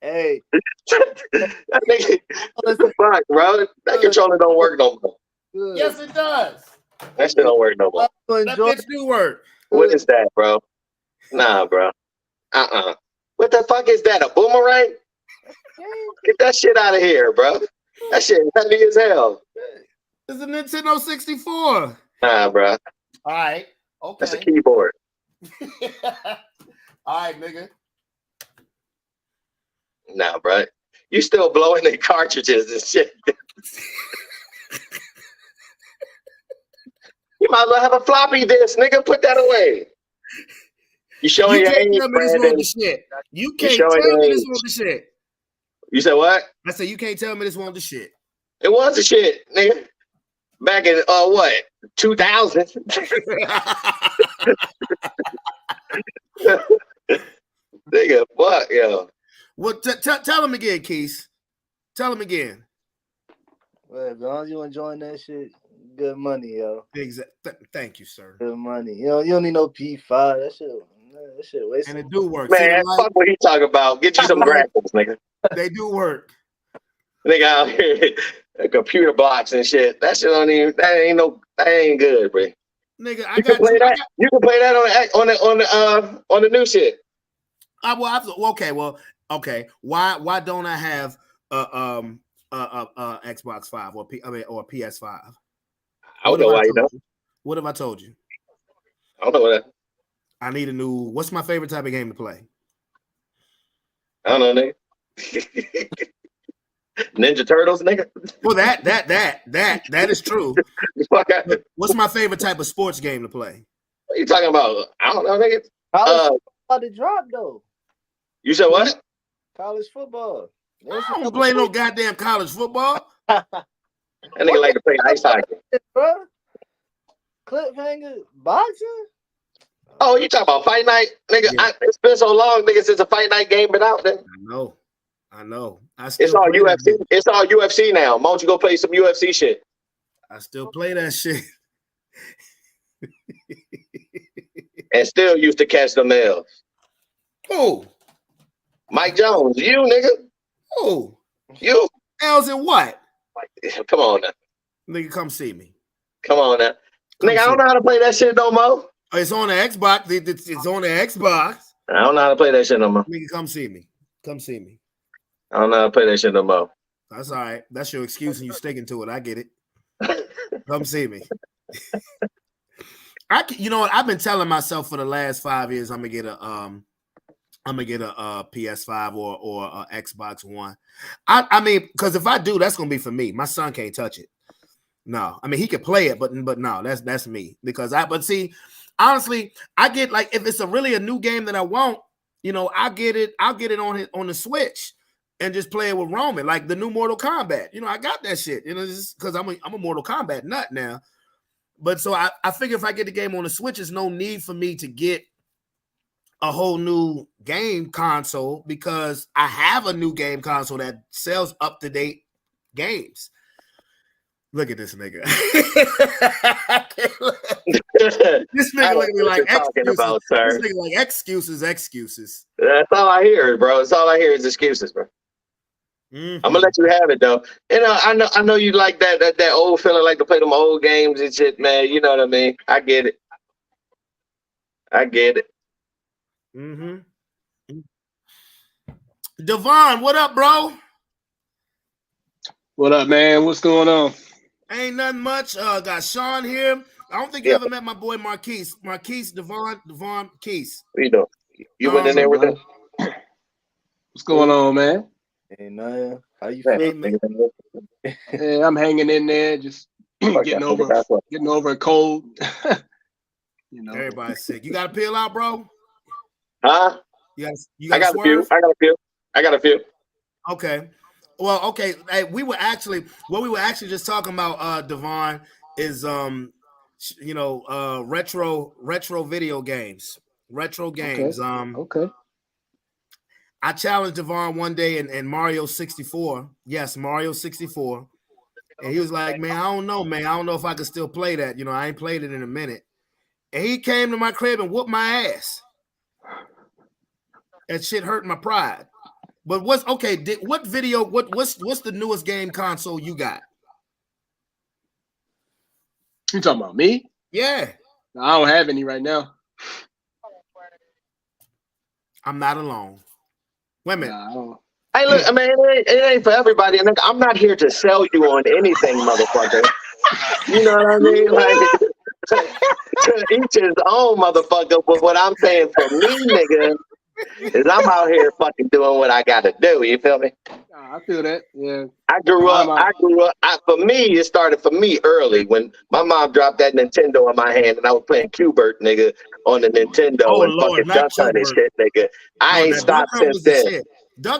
Hey. That nigga, what the fuck, bro? That controller don't work no more. Good. Yes, it does. That shit don't work no more. That bitch do work. What is that, bro? Nah, bro. What the fuck is that? A boomerang? Get that shit out of here, bro. That shit is heavy as hell. It's a Nintendo 64. Nah, bro. All right. Okay. That's a keyboard. All right, nigga. Nah, bro. You still blowing the cartridges and shit. You might as well have a floppy disk, nigga. Put that away. You showing your age, Brandon. You can't tell me this wasn't the shit. You said what? I said you can't tell me this wasn't the shit. It was the shit, nigga. Back in what? 2000. Nigga, fuck, yo. Well, tell him again, Keith. Tell him again. Well, as long as you enjoying that shit, good money, yo. Thank you, sir. Good money. You don't need no P5. That shit wasted. And it do work. Man, fuck what he talking about. Get you some graphics, nigga. They do work. Nigga out here, computer blocks and shit. That shit don't even. That ain't good, bro. Nigga, You can play that on the new shit. Okay. Why don't I have Xbox 5 or or PS5? I don't know why you know. What have I told you? I don't know what. I need a new. What's my favorite type of game to play? I don't know, nigga. Ninja Turtles, nigga. Well, that is true. What's my favorite type of sports game to play? What are you talking about? I don't know, nigga. College football to drop though. You said what? College football. I don't play no goddamn college football. That nigga like to play ice hockey, bro. Cliffhanger boxing. Oh, you talking about Fight Night, nigga? Yeah. It's been so long, nigga, since a Fight Night game been out there. I know. It's all UFC. It's all UFC now. Why don't you go play some UFC shit? I still play that shit. And still used to catch the L's. Who? Mike Jones, you nigga. Who? You. L's in what? Come on now. Nigga, come see me. Come on now. Nigga, I don't know how to play that shit no more. It's on the Xbox. It's on the Xbox. I don't know how to play that shit no more. Nigga, come see me. Come see me. I don't know how to play that shit no more. That's all right. That's your excuse and you sticking to it. I get it. Come see me. You know what? I've been telling myself for the last 5 years I'm gonna get a PS5 or a Xbox One. I mean, because if I do, that's gonna be for me. My son can't touch it. No, I mean he could play it, but no, that's me. But see, honestly, I get like if it's really a new game that I want, you know, I'll get it on the Switch and just play it with Roman, like the new Mortal Kombat. You know, I got that shit, you know, just because I'm a Mortal Kombat nut now. But so I figure if I get the game on the Switch, there's no need for me to get a whole new game console because I have a new game console that sells up-to-date games. Look at this nigga. This nigga looking at me like excuses. This nigga like excuses. That's all I hear, bro. That's all I hear is excuses, bro. Mm-hmm. I'm gonna let you have it though. You know, I know you like that old feeling, like to play them old games and shit, man. You know what I mean? I get it. Mm-hmm. Devon, what up, bro? What up, man? What's going on? Ain't nothing much. Got Sean here. I don't think you ever met my boy Marquise. Devon Keese. What you doing? You went in there with him? What's going on, man? Hey, man. How you feeling? Yeah, I'm hanging in there, just getting over a cold. You know, everybody's sick. You got to peel out, bro? Huh? I got a few. Okay. Well, okay. Hey, we were actually just talking about, Devon, is retro video games. Retro games. Okay. I challenged Devon one day in Mario 64. Yes, Mario 64. And he was like, man, I don't know, man. I don't know if I can still play that. You know, I ain't played it in a minute. And he came to my crib and whooped my ass. That shit hurt my pride. But what's the newest game console you got? You talking about me? Yeah. I don't have any right now. I'm not alone. Wait a minute. Hey, look, I mean, it ain't for everybody. And I'm not here to sell you on anything, motherfucker. You know what I mean? Like, each his own, motherfucker. But what I'm saying for me, nigga, is I'm out here fucking doing what I gotta do. You feel me? I feel that. Yeah. I grew up. For me, it started for me early when my mom dropped that Nintendo in my hand and I was playing Q*bert, nigga, on the Nintendo and fucking Duck Hunt and shit, nigga. I ain't stopped since then.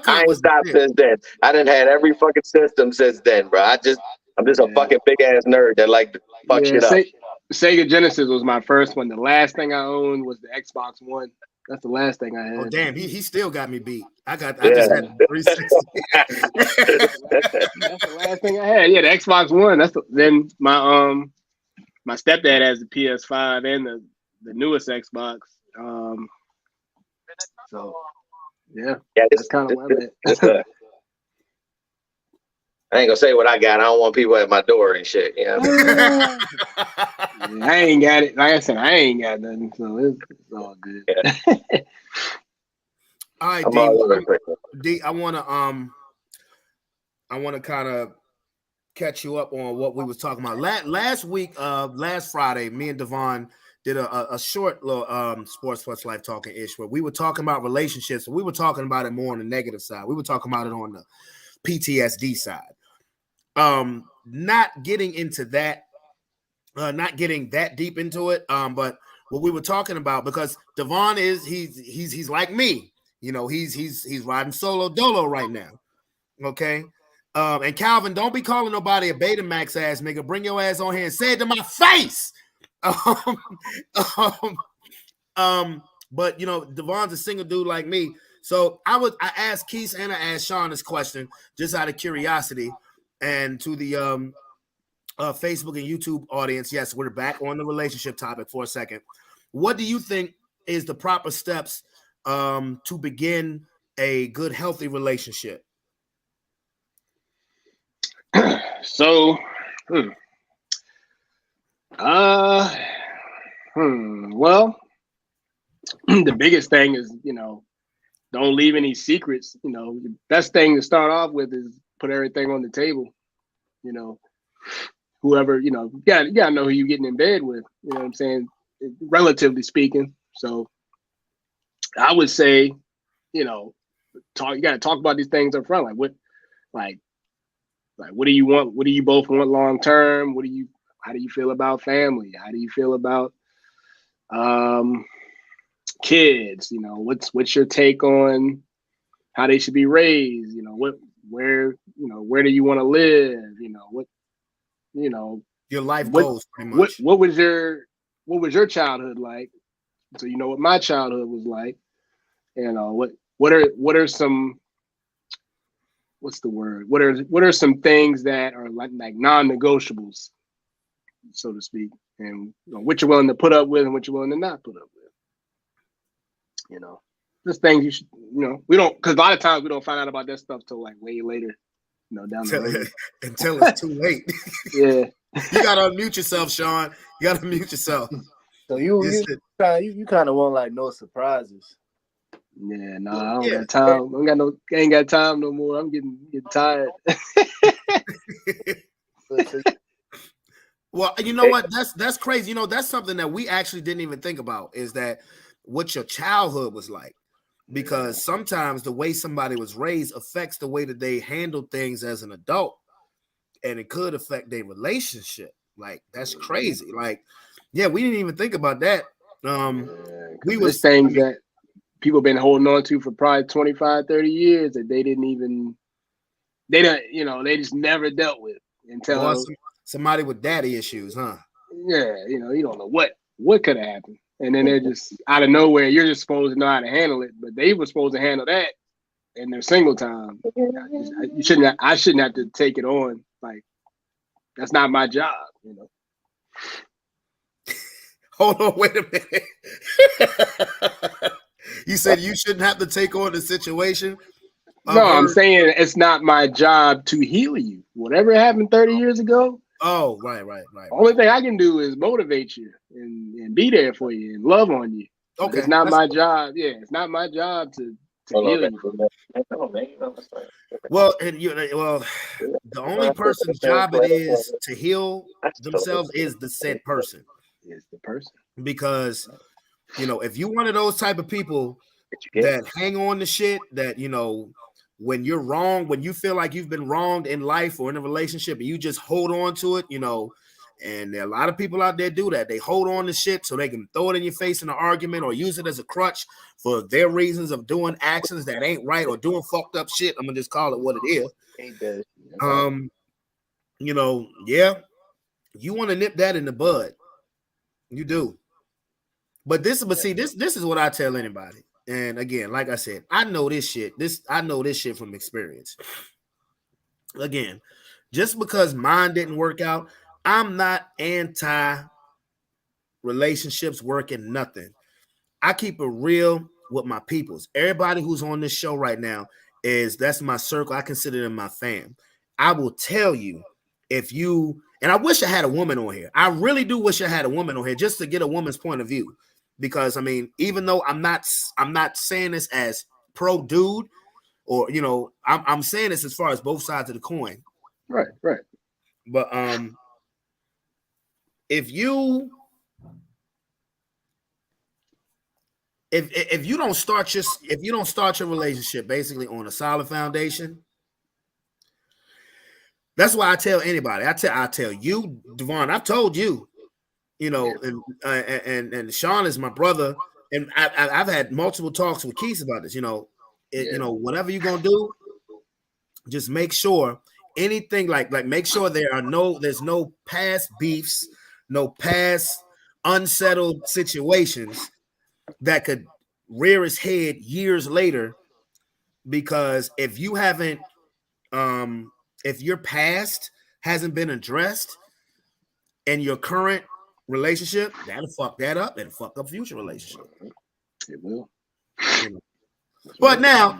I ain't stopped since then. I done had every fucking system since then, bro. I'm just a fucking big ass nerd that like to fuck shit up. Sega Genesis was my first one. The last thing I owned was the Xbox One. That's the last thing I had. Oh damn, he still got me beat. I just had 360. That's the last thing I had. Yeah, the Xbox One. Then my stepdad has the PS5 and the newest Xbox. So yeah, that's kind of where I'm at. I ain't gonna say what I got. I don't want people at my door and shit. You know? I ain't got it. Like I said, I ain't got nothing, so it's all good. All right, I'm all over the D, I want to kind of catch you up on what we was talking about last week. Last Friday, me and Devon did a short little Sports Plus Life talking ish where we were talking about relationships. We were talking about it more on the negative side. We were talking about it on the PTSD side. Not getting into that, not getting that deep into it. But what we were talking about, because Devon he's like me, you know, he's riding solo dolo right now. Okay. And Calvin, don't be calling nobody a Betamax ass nigga. Bring your ass on here and say it to my face. But you know, Devon's a single dude like me. So I asked Keith and I asked Sean this question just out of curiosity. And to the Facebook and YouTube audience, yes, we're back on the relationship topic for a second. What do you think is the proper steps to begin a good, healthy relationship? So, well, the biggest thing is, you know, don't leave any secrets. You know, the best thing to start off with is put everything on the table. You know, whoever, you know, you gotta know who you're getting in bed with. You know what I'm saying? Relatively speaking. So I would say, you know, you gotta talk about these things up front. Like what do you want? What do you both want long term? How do you feel about family? How do you feel about kids? You know, what's your take on how they should be raised? You know, where do you want to live? Your life goals, pretty much. What was your childhood like? So you know what my childhood was like. You know, what are some, what's the word? What are some things that are like non-negotiables, so to speak, and you know, what you're willing to put up with and what you're willing to not put up with. You know, just things you should, you know, we don't, because a lot of times we don't find out about that stuff till like way later, you know, down the road. Until it's too late. Yeah. You gotta unmute yourself, Sean. You gotta mute yourself. So you kind of want like no surprises. Yeah, no, I don't got time. I ain't got time no more. I'm getting tired. Well, you know what? That's crazy. You know, that's something that we actually didn't even think about, is that what your childhood was like. Because sometimes the way somebody was raised affects the way that they handle things as an adult. And it could affect their relationship. Like, that's crazy. Like, yeah, we didn't even think about that. Things that people been holding on to for probably 25, 30 years that they just never dealt with until somebody with daddy issues, huh? Yeah, you know, you don't know what could have happened. And then they're just out of nowhere, you're just supposed to know how to handle it, but they were supposed to handle that in their single time. I shouldn't have to take it on. Like, that's not my job, you know. Hold on, wait a minute. You said you shouldn't have to take on the situation? No, I'm saying it's not my job to heal you. Whatever happened 30 years ago. Oh, right. Only thing I can do is motivate you and be there for you and love on you. Okay. It's not my job. Yeah, it's not my job to heal you. Well, the only person's job it is to heal themselves is the said person. Is the person. Because, you know, if you're one of those type of people that hang on to shit, that, you know, when you're wrong, when you feel like you've been wronged in life or in a relationship and you just hold on to it, you know, and there are a lot of people out there do that. They hold on to shit so they can throw it in your face in an argument or use it as a crutch for their reasons of doing actions that ain't right or doing fucked up shit. I'm gonna just call it what it is. You know, yeah, you want to nip that in the bud. You do. But this is what I tell anybody. And again, like I said, I know this shit. I know this shit from experience. Again, just because mine didn't work out, I'm not anti-relationships working nothing. I keep it real with my peoples. Everybody who's on this show right now that's my circle. I consider them my fam. I will tell you, and I wish I had a woman on here. I really do wish I had a woman on here just to get a woman's point of view. Because I mean, even though I'm not saying this as pro dude, or I'm saying this as far as both sides of the coin. Right. But if you don't start your relationship basically on a solid foundation, that's why I tell anybody. I tell you, Devon. I've told you, and Sean is my brother, and I've had multiple talks with Keith about this. Whatever you're gonna do, just make sure anything like make sure there's no past beefs, no past unsettled situations that could rear its head years later. Because if you haven't, if your past hasn't been addressed in your current relationship, that'll fuck that up. It'll fuck up future relationship. It will. But now,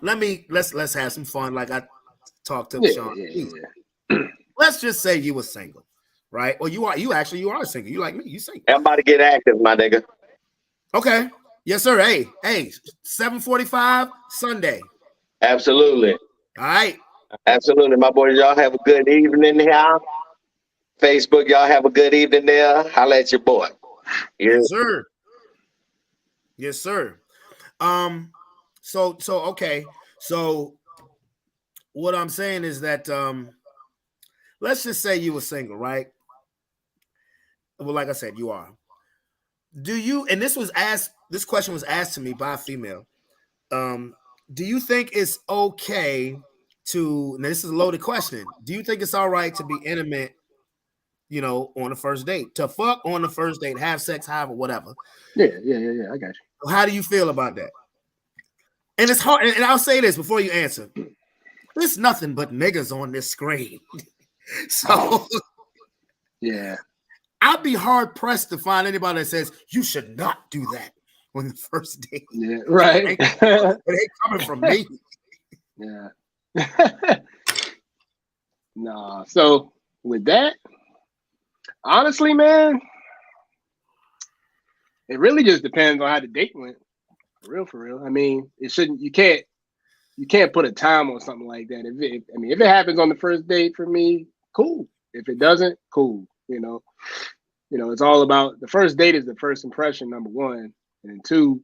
let's have some fun. Like I talked to Sean. Yeah. Let's just say you were single, right? Well, you are single. You like me? You single? Everybody get active, my nigga. Okay. Yes, sir. Hey, 7:45 Sunday. Absolutely. All right. Absolutely, my boys. Y'all have a good evening here. Facebook, y'all have a good evening there. Holla at your boy. Yes, sir. Yes, sir. So okay. So what I'm saying is that let's just say you were single, right? Well, like I said, you are. Do you, and this question was asked to me by a female. Do you think it's okay to, now this is a loaded question. Do you think it's all right to be intimate, on the first date? To fuck on the first date, have sex, however, whatever. Yeah, I got you. How do you feel about that? And it's hard, and I'll say this before you answer. There's nothing but niggas on this screen. So yeah. I'd be hard pressed to find anybody that says you should not do that on the first date. Yeah, right. It ain't coming from me. Yeah. Nah. So with that, honestly, man, it really just depends on how the date went. For real. I mean, you can't put a time on something like that. If it happens on the first date for me, cool. If it doesn't, cool. It's all about the first date is the first impression, number one. And two,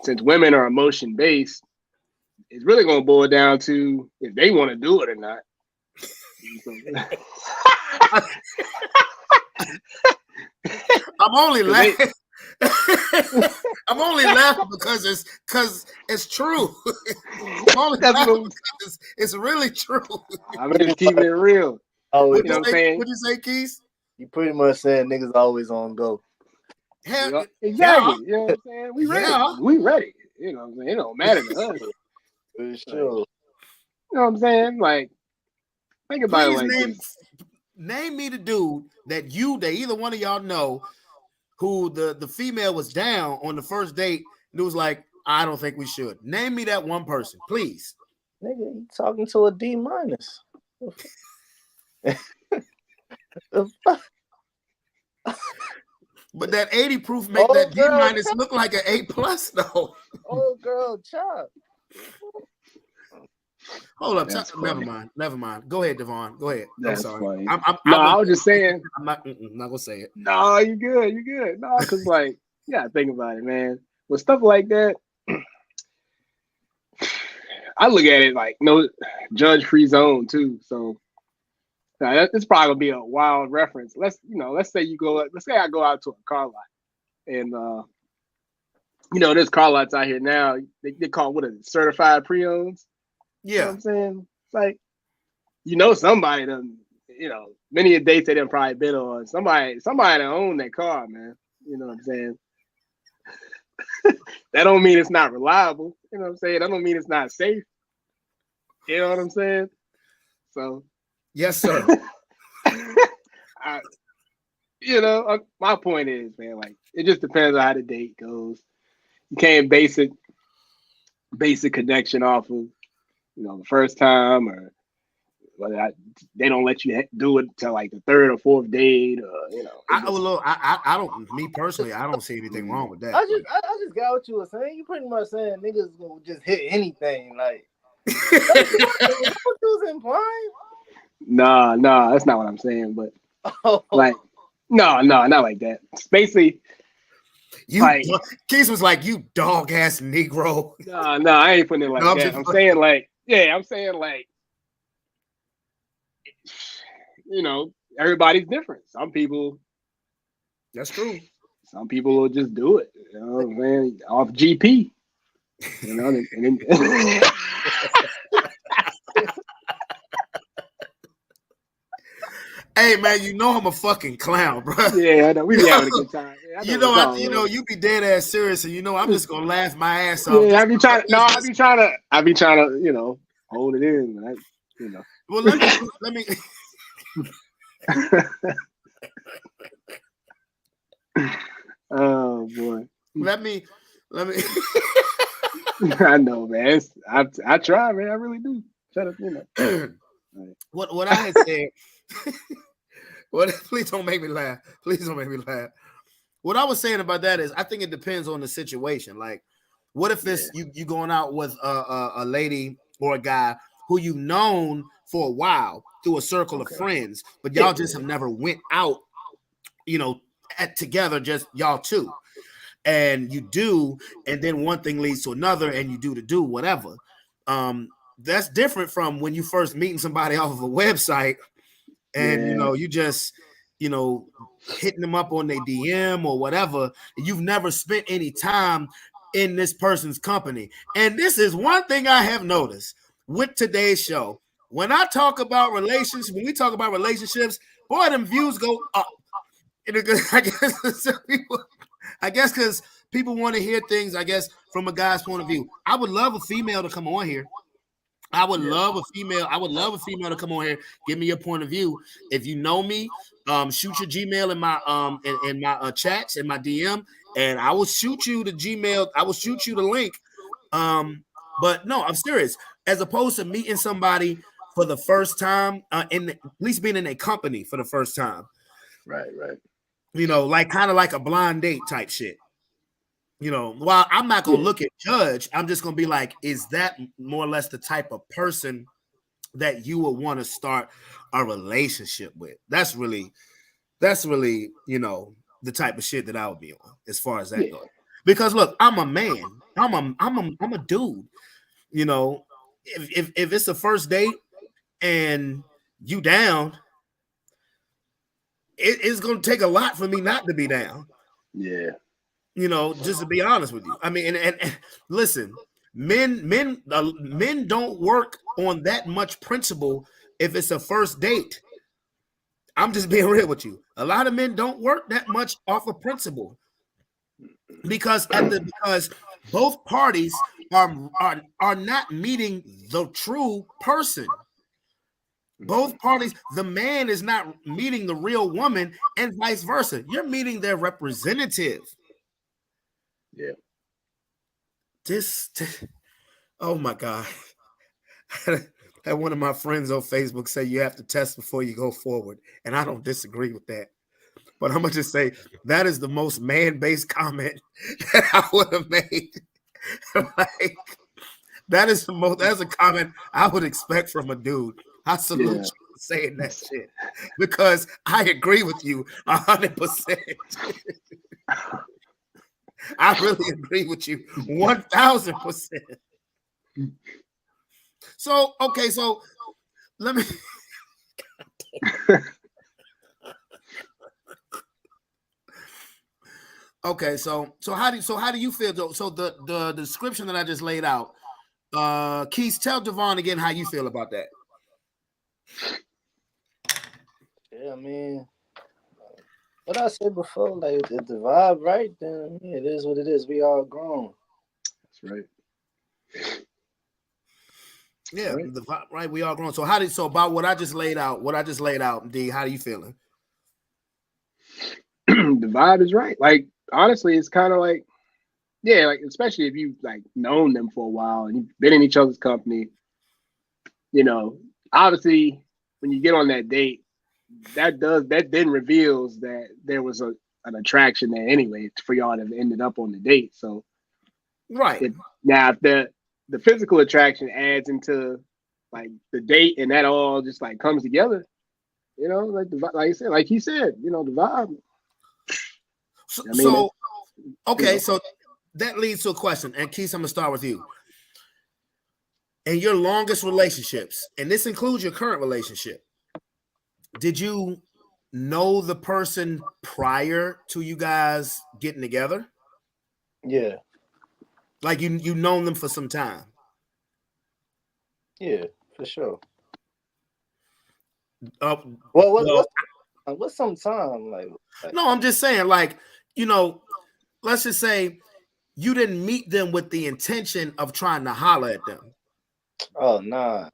since women are emotion based, it's really going to boil down to if they want to do it or not. I'm only laughing. I'm only laughing because it's true. I'm only laughing because it's really true. I'm just keeping it real. What you say, Keith? You pretty much saying niggas always on go. Hell, exactly. Yeah. You know what I'm saying? We ready. Yeah. We ready. You know what I'm saying? It don't matter to us. For sure. You know what I'm saying? Like, think about Please it like this. Name me the dude that either one of y'all know who the female was down on the first date and it was like, I don't think we should. Name me that one person, please. Nigga, you talking to a D-. But that 80 proof make that D- look like an A+ though. Oh girl, chop. Hold up, never mind. Go ahead, Devon. Go ahead. That's I'm sorry. Funny. I was just saying. I'm not gonna say it. No, you good. No, because like, yeah, think about it, man. With stuff like that, I look at it like no judge-free zone too. So it's probably gonna be a wild reference. Let's say I go out to a car lot, and there's car lots out here now. They call what is it, certified pre-owns. Yeah, you know what I'm saying? It's like, somebody done, many a dates they done probably been on. Somebody that own that car, man. You know what I'm saying? That don't mean it's not reliable. You know what I'm saying? That don't mean it's not safe. You know what I'm saying? So yes, sir. My point is, man, like it just depends on how the date goes. You can't base a connection off of, the first time or they don't let you do it till like the third or fourth date, I don't. Me personally, I don't see anything wrong with that. I just got what you were saying. You pretty much saying niggas gonna just hit anything. Like, that's what you was implying. Nah, that's not what I'm saying. But like, no, not like that. It's basically, Keith was like, "You dog ass Negro." No, I ain't putting it like that. I'm saying like, everybody's different. Some people. That's true. Some people will just do it. You know what I'm saying? Off GP. You know, and then Hey man, you know I'm a fucking clown, bro. Yeah, I know. We be having a good time. Yeah, you be dead ass serious, and I'm just gonna laugh my ass off. Yeah, I be trying to, hold it in. Well, let me. Oh boy. Let me. I know, man. I try, man. I really do. Shut up, What I had said. Please don't make me laugh. Please don't make me laugh. What I was saying about that is, I think it depends on the situation. Like, what if it's you going out with a lady or a guy who you've known for a while through a circle of friends, but y'all just have never went out, together, just y'all two, and you do, and then one thing leads to another, and you do whatever. That's different from when you first meeting somebody off of a website. And you just hitting them up on their DM or whatever. You've never spent any time in this person's company. And this is one thing I have noticed with today's show. When we talk about relationships, boy, them views go up. I guess because people want to hear things, I guess, from a guy's point of view. I would love a female to come on here. I would love a female to come on here, give me your point of view. If you know me, shoot your Gmail in my in my chats, in my DM, and I will shoot you the Gmail. I will shoot you the link. But no, I'm serious. As opposed to meeting somebody for the first time, at least being in a company for the first time. Right. Like kind of like a blind date type shit. While I'm not gonna look at judge, I'm just gonna be like, is that more or less the type of person that you would want to start a relationship with? That's really, the type of shit that I would be on as far as that goes. Because look, I'm a man. I'm a dude. If it's a first date and you down, it's gonna take a lot for me not to be down. Yeah. Just to be honest with you. I mean, and listen, men don't work on that much principle if it's a first date. I'm just being real with you. A lot of men don't work that much off of principle because both parties are not meeting the true person. Both parties, the man is not meeting the real woman, and vice versa. You're meeting their representative. Yeah. Oh my God. I had one of my friends on Facebook say you have to test before you go forward. And I don't disagree with that. But I'm going to just say that is the most man-based comment that I would have made. That's a comment I would expect from a dude. I salute you for saying that shit because I agree with you 100%. I really agree with you 1,000%. So let me. Okay, so how do you feel though? So the description that I just laid out, Keith, tell Devon again how you feel about that. Yeah, I mean, what I said before, like if the vibe right, then it is what it is. We all grown. That's right. Yeah, right. The vibe right. We all grown. So about what I just laid out? D, how are you feeling? The vibe is right. Like honestly, it's kind of like, like especially if you like known them for a while and you've been in each other's company. Obviously when you get on that date, that then reveals that there was an attraction there anyway for y'all to have ended up on the date. So Right. now if the physical attraction adds into like the date and that all just like comes together, you know, like he said, you know, the vibe. So okay, so that leads to a question. And Keith, I'm gonna start with you. In your longest relationships, and this includes your current relationship, did you know the person prior to you guys getting together? Yeah. Like you known them for some time? Yeah, for sure. Well, What's some time like? No, I'm just saying, like, you know, let's just say you didn't meet them with the intention of trying to holler at them. Oh nah.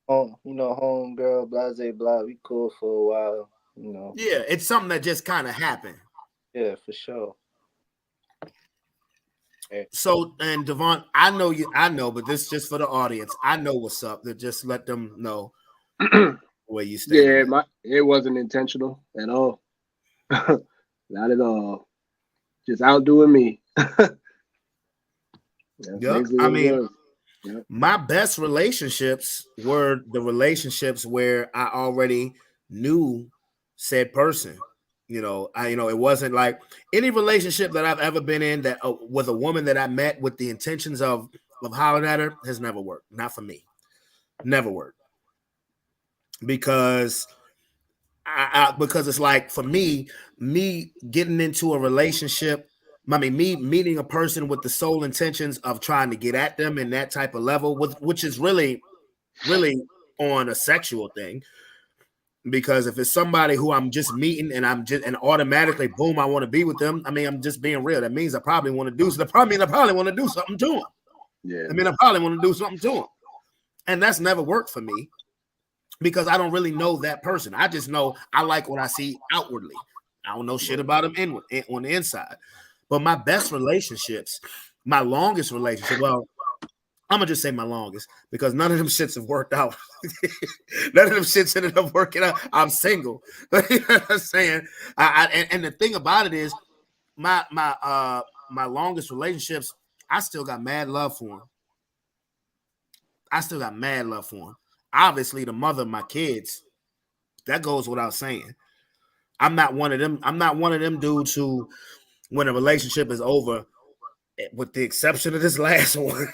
You know, home girl, blase blah. We cool for a while. You know. Yeah, it's something that just kind of happened. Yeah, for sure. So, and Devon, I know, but this is just for the audience. I know what's up. That just let them know where you stand. Yeah, it wasn't intentional at all. Not at all. Just outdoing me. Yeah, I mean, my best relationships were the relationships where I already knew said person. You know, it wasn't like any relationship that I've ever been in that with a woman that I met with the intentions of hollering at her has never worked. Not for me. Never worked. Because because it's like for me getting into a relationship, I mean, me meeting a person with the sole intentions of trying to get at them in that type of level, which is really on a sexual thing. Because if it's somebody who I'm just meeting and and automatically, boom, I want to be with them. I mean, I'm just being real. That means I probably want to do something. I probably want to do something to them. Yeah. I mean, I probably want to do something to them. And that's never worked for me because I don't really know that person. I just know I like what I see outwardly. I don't know shit about them on the inside. But my best relationships, my longest relationship, well, I'm gonna just say my longest because none of them shits have worked out. None of them shits ended up working out. I'm single. You know what I'm saying? And the thing about it is, my longest relationships, I still got mad love for them. Obviously, the mother of my kids, that goes without saying. I'm not one of them dudes who, when a relationship is over, with the exception of this last one.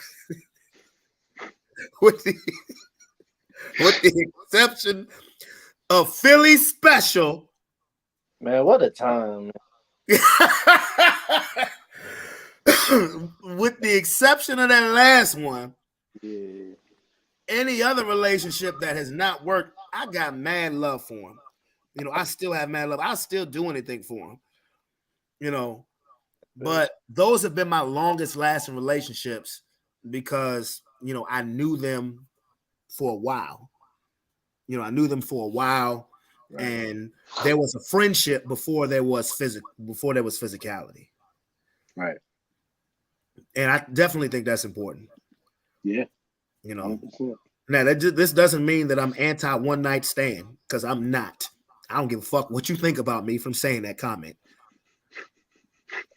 with the exception of Philly Special. Man, what a time. With the exception of that last one, Yeah. any other relationship that has not worked, I got mad love for him. You know, I still have mad love. I'll still do anything for him. You know, but those have been my longest lasting relationships because, you know, I knew them for a while. Right. And there was a friendship before there was physicality. Right. And I definitely think that's important. Yeah. You know. 100%. Now this doesn't mean that I'm anti one night stand, because I'm not. I don't give a fuck what you think about me from saying that comment.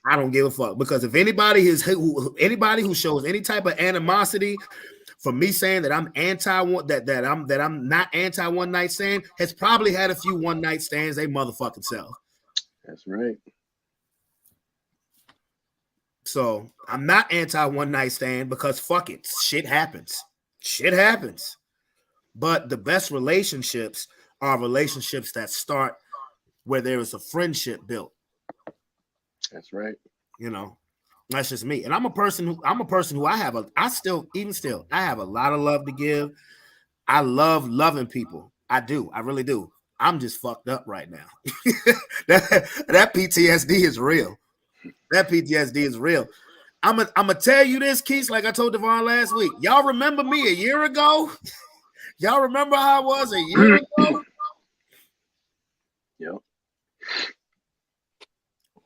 I don't give a fuck, because if anybody who shows any type of animosity for me saying that I'm I'm not anti one night stand has probably had a few one night stands they motherfucking self. That's right. So I'm not anti one night stand because fuck it, shit happens. But the best relationships are relationships that start where there is a friendship built. That's right. You know, that's just me. And I'm a person who I have a lot of love to give. I love loving people. I do. I really do. I'm just fucked up right now. that PTSD is real. That PTSD is real. I'm gonna tell you this, Keith, like I told Devon last week. Y'all remember me a year ago? Y'all remember how I was a year ago? Yep.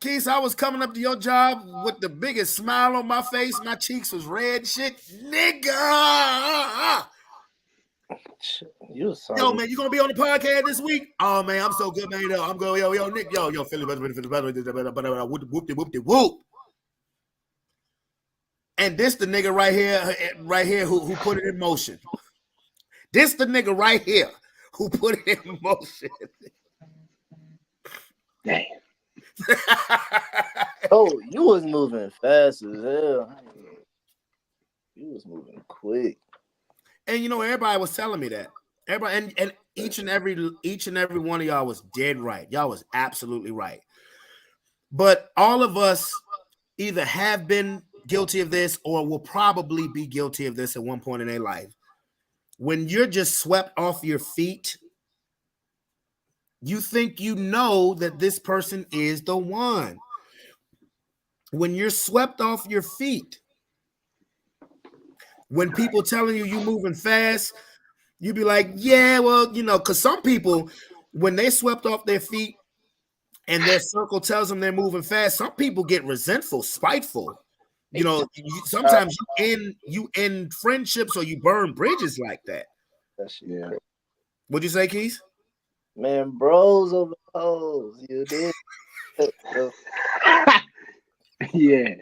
Keith, I was coming up to your job with the biggest smile on my face. My cheeks was red shit. Nigga! You sorry. Yo, man, you gonna be on the podcast this week? Oh man, I'm so good, man. I'm going, yo, Nick, yo, Philly, whoop. And this the nigga right here who put it in motion. This the nigga right here who put it in motion. Damn. Oh, you was moving fast as hell. You was moving quick. And you know, everybody was telling me that. Everybody and each and every one of y'all was dead right. Y'all was absolutely right. But all of us either have been guilty of this or will probably be guilty of this at one point in their life. When you're just swept off your feet, you think you know that this person is the one. When you're swept off your feet, when people telling you moving fast, you be like, yeah, well, you know, because some people, when they swept off their feet and their circle tells them they're moving fast, some people get resentful, spiteful. You know, sometimes you end friendships or you burn bridges like that. Yeah. What'd you say, Keith? Man, bros over hoes. You did. Yeah.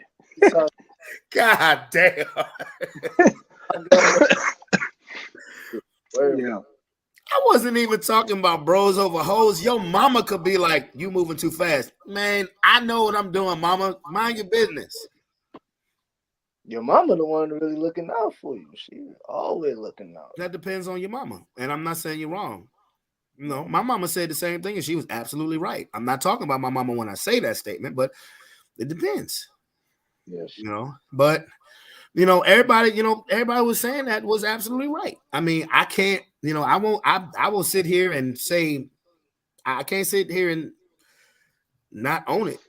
God damn. Yeah. I wasn't even talking about bros over hoes. Your mama could be like, you moving too fast. Man, I know what I'm doing, mama. Mind your business. Your mama the one really looking out for you. She always looking out. That depends on your mama. And I'm not saying you're wrong. You know, my mama said the same thing and she was absolutely right. I'm not talking about my mama when I say that statement, but it depends. Yes. You know, but everybody was saying that was absolutely right. I mean, I can't, I will sit here and say, I can't sit here and not own it.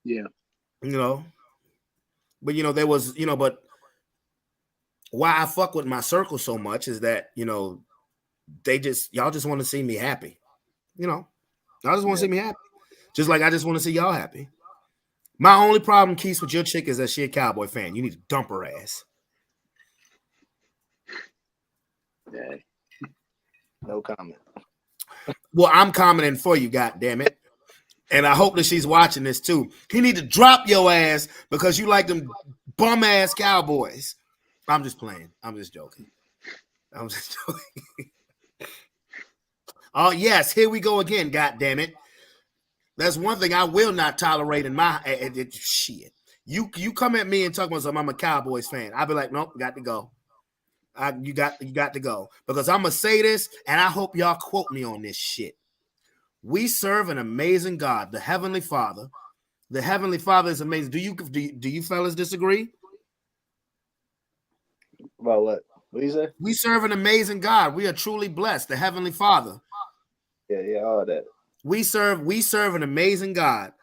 Yeah. But there was, but why I fuck with my circle so much is that, y'all just want to see me happy. Y'all just want to see me happy. Just like I just want to see y'all happy. My only problem, Keith, with your chick is that she a Cowboy fan. You need to dump her ass. Yeah. No comment. Well, I'm commenting for you, goddammit. And I hope that she's watching this too. You need to drop your ass because you like them bum ass Cowboys. I'm just playing. I'm just joking. Oh, yes, here we go again, goddammit. That's one thing I will not tolerate in my shit. You come at me and talk about something, I'm a Cowboys fan. I'll be like, nope, got to go. You got to go. Because I'm gonna say this, and I hope y'all quote me on this shit. We serve an amazing God, the Heavenly Father. The Heavenly Father is amazing. Do you fellas disagree? About what? What do you say? We serve an amazing God. We are truly blessed. The Heavenly Father. Yeah, all that. We serve an amazing God.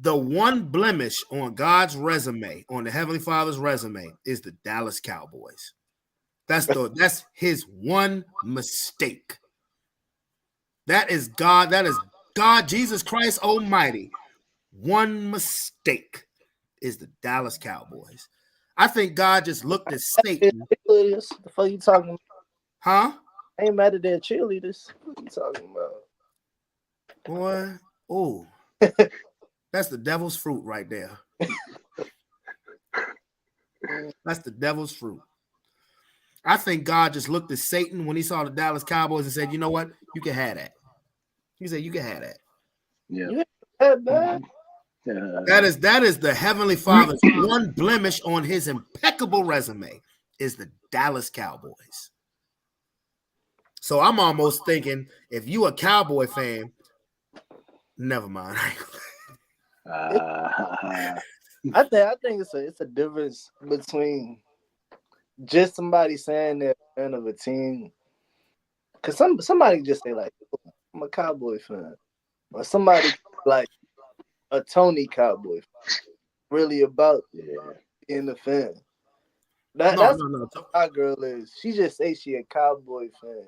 The one blemish on God's resume, on the Heavenly Father's resume, is the Dallas Cowboys. That's his one mistake. That is God, Jesus Christ Almighty. One mistake is the Dallas Cowboys. I think God just looked at Satan. The fuck you talking about? Huh? I ain't mad at their cheerleaders. What you talking about? Boy, oh. That's the devil's fruit right there. That's the devil's fruit. I think God just looked at Satan when he saw the Dallas Cowboys and said, you know what? You can have that. He said, you can have that. Yeah. That is the Heavenly Father's one blemish on his impeccable resume is the Dallas Cowboys. So I'm almost thinking if you a Cowboy fan, never mind. I think it's a difference between just somebody saying they're a fan of a team, because somebody just say like, oh, I'm a Cowboy fan, or somebody like a Tony Cowboy fan, really about being a fan. That's what my girl is. She just say she a Cowboy fan.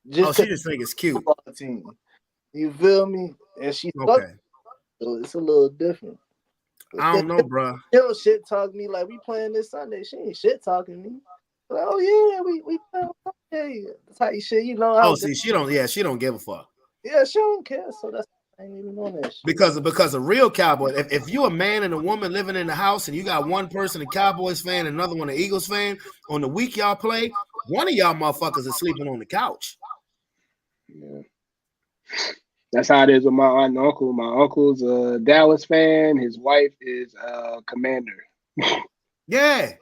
She just think it's cute. Team. You feel me? And she okay. So it's a little different. I don't know, bro. She'll shit talk me like we playing this Sunday. She ain't shit talking me. Like, oh yeah, we playing. Hey, type shit. You know how? Oh, see, she don't give a fuck. Yeah, she don't care. So that's I ain't even on that shit. Because a real cowboy, if you're a man and a woman living in the house and you got one person a Cowboys fan and another one an Eagles fan, on the week y'all play, one of y'all motherfuckers is sleeping on the couch. Yeah. That's how it is with my aunt and uncle. My uncle's a Dallas fan. His wife is a Commander. Yeah.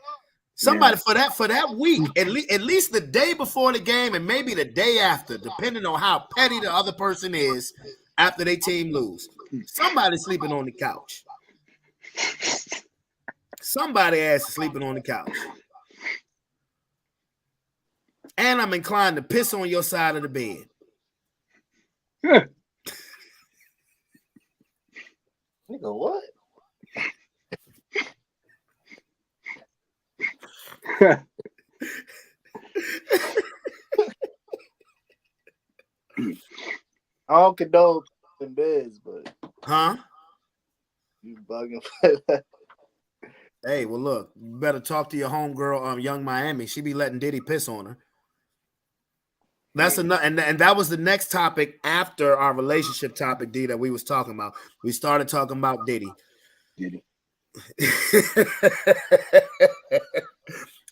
Somebody for that week, at least the day before the game and maybe the day after, depending on how petty the other person is after they team lose. Somebody sleeping on the couch. Somebody ass is sleeping on the couch. And I'm inclined to piss on your side of the bed. Nigga, what? I don't condone in beds, but you bugging for that. Hey, well, look, you better talk to your homegirl, Young Miami. She be letting Diddy piss on her. That's enough, and that was the next topic after our relationship topic, D, that we was talking about. We started talking about Diddy.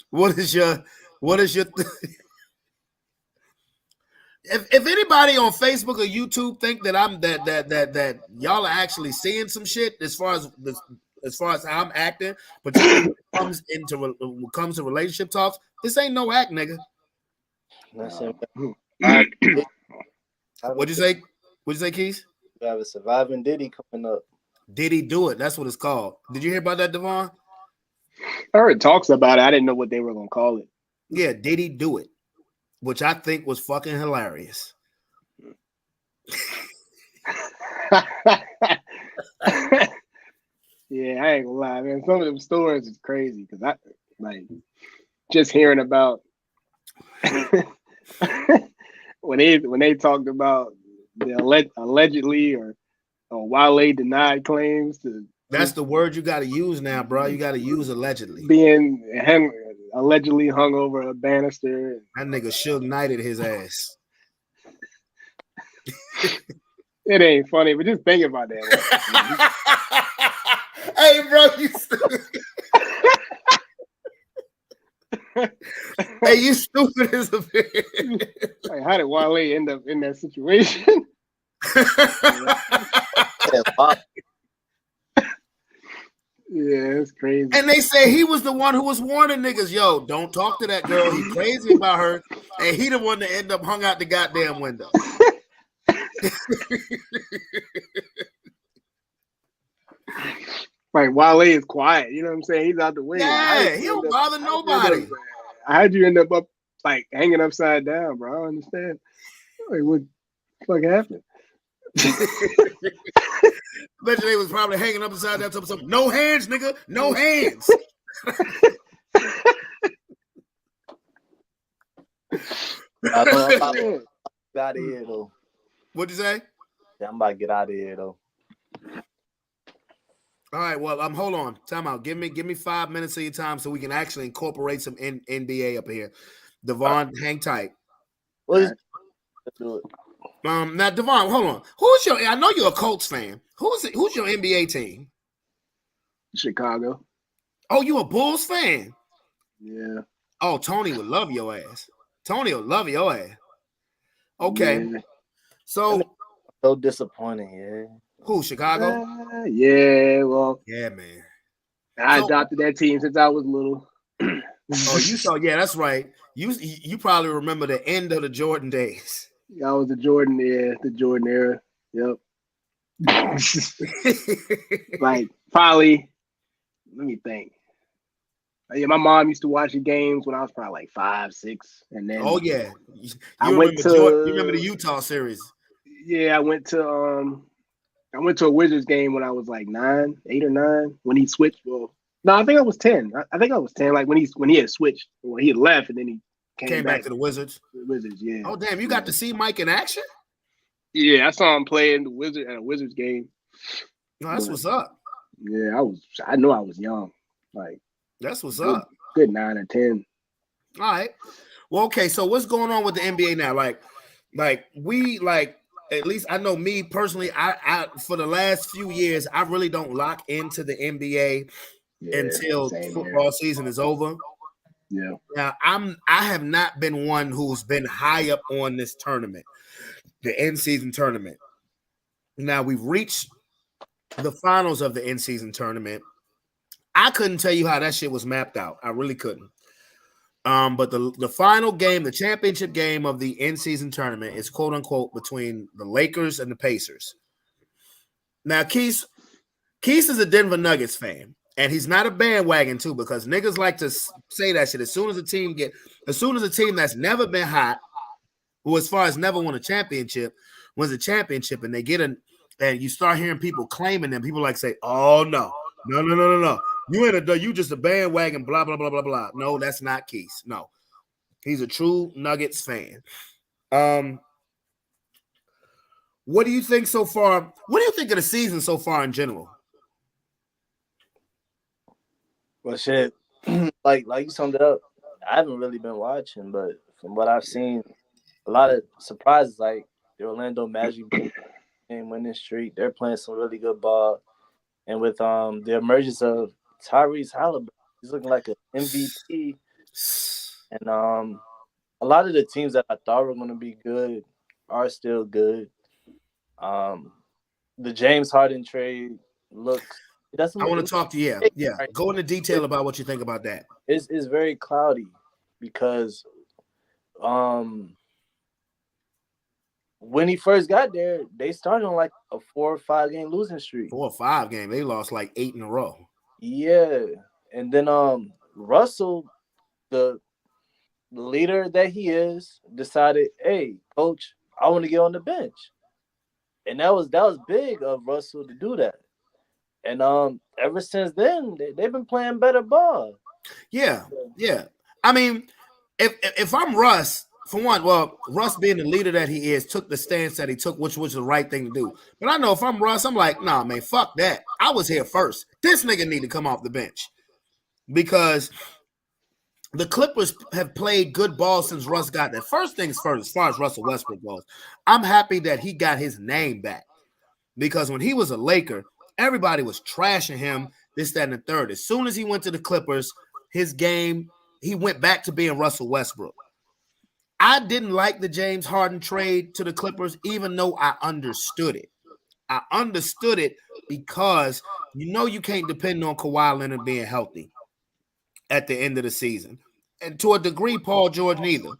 What is your if anybody on Facebook or YouTube think that I'm that y'all are actually seeing some shit as far as how I'm acting, particularly when it comes to relationship talks, this ain't no act, nigga. What'd you say? What'd you say, Keith? You have a surviving Diddy coming up. Diddy do it? That's what it's called. Did you hear about that, Devon? I heard talks about it. I didn't know what they were gonna call it. Yeah, Diddy do it, which I think was fucking hilarious. Yeah, I ain't gonna lie, man. Some of them stories is crazy because I like just hearing about when they talked about the allegedly or Wale denied claims to. That's the word you got to use now, bro. You got to use allegedly. Being allegedly hung over a banister. That nigga Suge Knighted his ass. It ain't funny, but just think about that. Hey, bro, you stupid. Hey, you stupid as a bitch. Like, how did Wale end up in that situation? Yeah, it's crazy. And they say he was the one who was warning niggas, yo, don't talk to that girl. He crazy about her. And he the one that end up hung out the goddamn window. Like Wale is quiet, you know what I'm saying? He's out the way. Yeah, he don't bother nobody. How'd you end up like hanging upside down, bro? I don't understand. Like, what the fuck happened? Bet you they was probably hanging upside down. Something. No hands, nigga. No hands. I don't know about get out of here though. What'd you say? Yeah, I'm about to get out of here though. All right, well, hold on. Time out. Give me 5 minutes of your time so we can actually incorporate some NBA up here. Devon, hang tight. Let's do it. Now, Devon, hold on. Who's your? I know you're a Colts fan. Who's your NBA team? Chicago. Oh, you a Bulls fan? Yeah. Oh, Tony would love your ass. Tony will love your ass. Okay. Yeah. So disappointing, yeah. Who, Chicago? Yeah, well. Yeah, man. I adopted that team since I was little. Oh, you saw? Yeah, that's right. You probably remember the end of the Jordan days. I was the Jordan era. Yep. Like probably. Let me think. Yeah, my mom used to watch the games when I was probably like 5, 6, and then. Oh yeah, you remember the Utah series? Yeah, I went to a Wizards game when I was like 8 or 9 when he switched. Well, no, I think I was 10. I think I was 10. Like when he had switched, when he had left, and then he came back to the Wizards. The Wizards, yeah. Oh damn, you got to see Mike in action? Yeah, I saw him play in at a Wizards game. No, that's what's up. Yeah, I know I was young. Like that's what's up. Good 9 or 10. All right. Well, okay, so what's going on with the NBA now? Like at least I know me personally, I for the last few years, I really don't lock into the NBA until football season is over. Yeah. Now I have not been one who's been high up on this tournament, the end season tournament. Now we've reached the finals of the end season tournament. I couldn't tell you how that shit was mapped out. I really couldn't. But the final game, the championship game of the end season tournament, is quote unquote between the Lakers and the Pacers. Now, Keith is a Denver Nuggets fan, and he's not a bandwagon too, because niggas like to say that shit as soon as a team that's never been hot, who as far as never won a championship, wins a championship, and they get and you start hearing people claiming them. People like say, "Oh no. You just a bandwagon, blah, blah, blah, blah, blah." No, that's not Keith. No. He's a true Nuggets fan. What do you think so far? What do you think of the season so far in general? Well, shit, like you summed it up. I haven't really been watching, but from what I've seen, a lot of surprises. Like the Orlando Magic game winning streak, they're playing some really good ball, and with the emergence of Tyrese Halliburton, he's looking like an MVP, and a lot of the teams that I thought were going to be good are still good. The James Harden trade looks. It doesn't. I Look, want to talk to you. Yeah. right? Go into detail about what you think about that. It's very cloudy because when he first got there, they started on like a 4 or 5 game losing streak. 4 or 5 game, they lost like 8 in a row. Yeah, and then Russell, the leader that he is, decided, "Hey, coach, I want to get on the bench," and that was big of Russell to do that. And ever since then, they've been playing better ball. Yeah. I mean, if I'm Russ, for one, well, Russ being the leader that he is, took the stance that he took, which was the right thing to do. But I know if I'm Russ, I'm like, nah, man, fuck that. I was here first. This nigga need to come off the bench because the Clippers have played good ball since Russ got there. First things first, as far as Russell Westbrook goes, I'm happy that he got his name back because when he was a Laker, everybody was trashing him, this, that, and the third. As soon as he went to the Clippers, his game, he went back to being Russell Westbrook. I didn't like the James Harden trade to the Clippers, even though I understood it. I understood it because you can't depend on Kawhi Leonard being healthy at the end of the season. And to a degree, Paul George neither.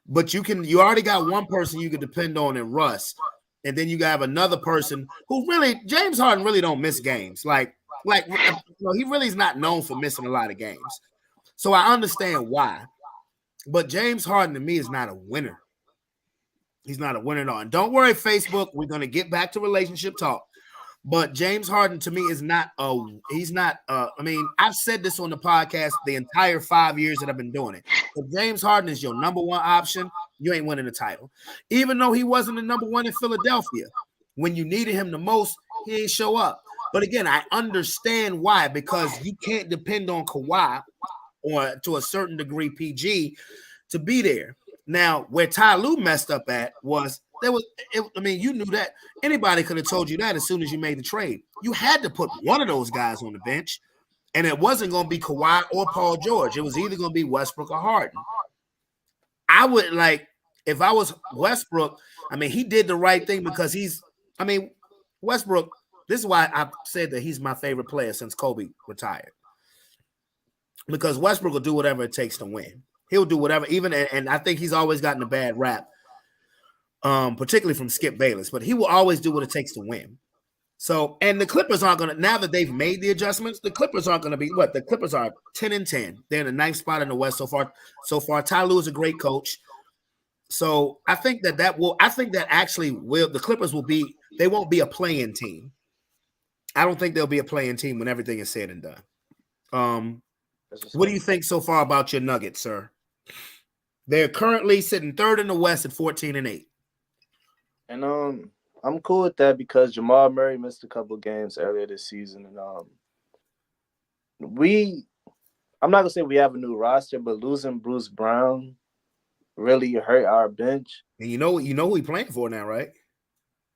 But you already got one person you can depend on in Russ. And then you have another person who really, James Harden really don't miss games. He really is not known for missing a lot of games. So I understand why. But James Harden to me is not a winner. He's not a winner at all. And don't worry, Facebook, we're going to get back to relationship talk. But James Harden to me is not I mean, I've said this on the podcast the entire 5 years that I've been doing it. If James Harden is your number one option, you ain't winning the title. Even though he wasn't the number one in Philadelphia, when you needed him the most, he ain't show up. But again, I understand why, because you can't depend on Kawhi or to a certain degree PG to be there. Now, where Ty Lue messed up at was you knew that. Anybody could have told you that as soon as you made the trade. You had to put one of those guys on the bench, and it wasn't going to be Kawhi or Paul George. It was either going to be Westbrook or Harden. I would if I was Westbrook, I mean, he did the right thing because Westbrook, this is why I said that he's my favorite player since Kobe retired. Because Westbrook will do whatever it takes to win. He'll do whatever, and I think he's always gotten a bad rap, particularly from Skip Bayless, but he will always do what it takes to win. So, and the Clippers aren't going to, now that they've made the adjustments, the Clippers aren't going to be, the Clippers are 10-10. They're in the ninth spot in the West so far. Ty Lue is a great coach. So I think that the Clippers they won't be a playing team. I don't think they'll be a playing team when everything is said and done. What do you think so far about your Nuggets, sir? They're currently sitting third in the West at 14-8. And I'm cool with that because Jamal Murray missed a couple of games earlier this season, and I'm not gonna say we have a new roster, but losing Bruce Brown really hurt our bench. And you know who he playing for now, right?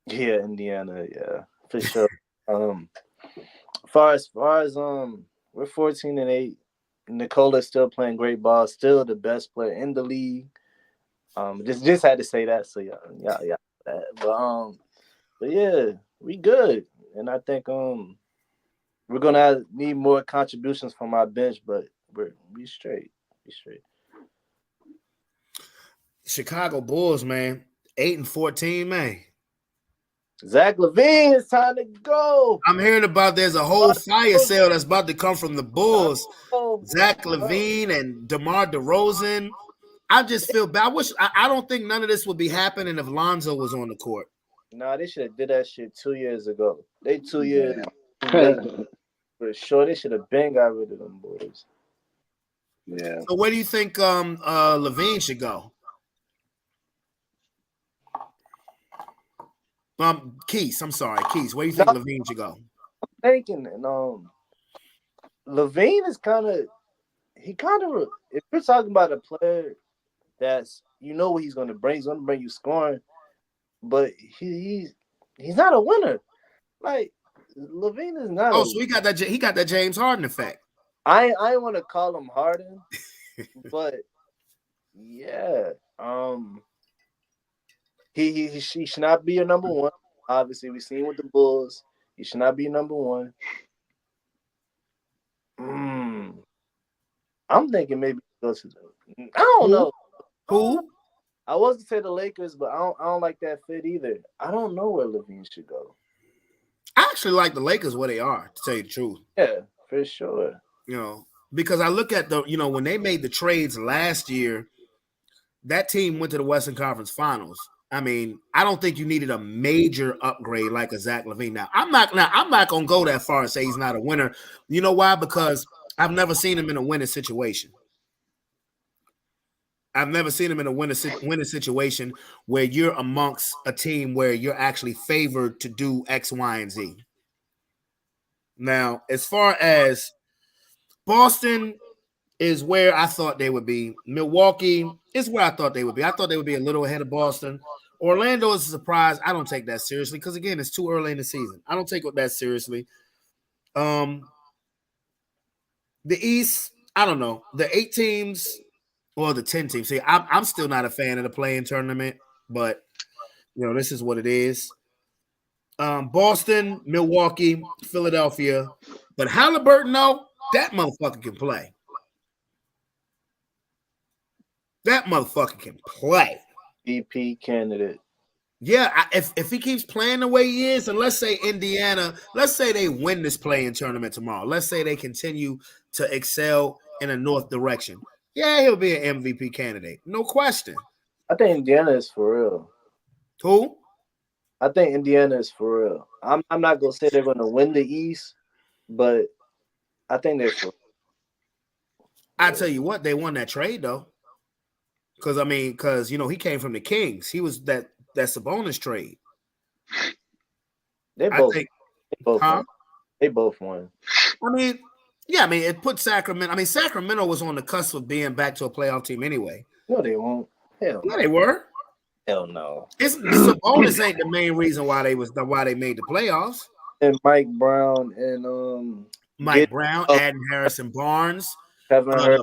Yeah, Indiana, yeah, for sure. Um, far as we're 14-8. Nicola's still playing great ball, still the best player in the league. Just had to say that, so yeah, that. But yeah, we good, and I think we're gonna need more contributions from our bench, but we straight, we straight. Chicago Bulls, man, 8-14, man. Zach LaVine, it's time to go. I'm hearing about there's a whole fire sale that's about to come from the Bulls. Zach LaVine and DeMar DeRozan. I just feel bad. I don't think none of this would be happening if Lonzo was on the court. Nah, they should have did that shit 2 years ago. They 2 years Yeah. for sure. They should have been got rid of them boys. Yeah. So where do you think LaVine should go? Keith, I'm sorry, Keith. Where do you think LaVine should go? Thinking and LaVine is kind of if you're talking about a player that's what he's gonna bring, he's gonna bring you scoring, but he's not a winner. Like LaVine is not. So he got that James Harden effect. I want to call him Harden, but yeah, he should not be your number one. Obviously, we've seen with the Bulls, he should not be number one. I'm thinking maybe go to I don't know. Who? I was to say the Lakers, but I don't like that fit either. I don't know where LaVine should go. I actually like the Lakers where they are, to tell you the truth. Yeah, for sure. Because I look at when they made the trades last year, that team went to the Western Conference Finals. I mean, I don't think you needed a major upgrade like a Zach LaVine. Now, I'm not gonna go that far and say he's not a winner. You know why? Because I've never seen him in a winning situation. I've never seen him in a winning situation where you're amongst a team where you're actually favored to do X, Y, and Z. Now, as far as Boston is where I thought they would be. Milwaukee is where I thought they would be. I thought they would be a little ahead of Boston. Orlando is a surprise. I don't take that seriously because, again, it's too early in the season. I don't take that seriously. The East, I don't know. The 8 teams or the 10 teams. See, I'm still not a fan of the play-in tournament, but, this is what it is. Boston, Milwaukee, Philadelphia. But Halliburton, though, that motherfucker can play. That motherfucker can play. VP candidate. Yeah, if he keeps playing the way he is, and let's say Indiana, let's say they win this play-in tournament tomorrow. Let's say they continue to excel in a north direction. Yeah, he'll be an MVP candidate. No question. I think Indiana is for real. Who? I think Indiana is for real. I'm not going to say they're going to win the East, but I think they're for real. I tell you what, they won that trade, though. Because he came from the Kings. He was that Sabonis trade. They both won. It put Sacramento. Sacramento was on the cusp of being back to a playoff team anyway. No, they won't. Hell no, they were. Hell no. Sabonis ain't the main reason why they made the playoffs. And Mike Brown and Adam Harrison Barnes, Kevin Hurt,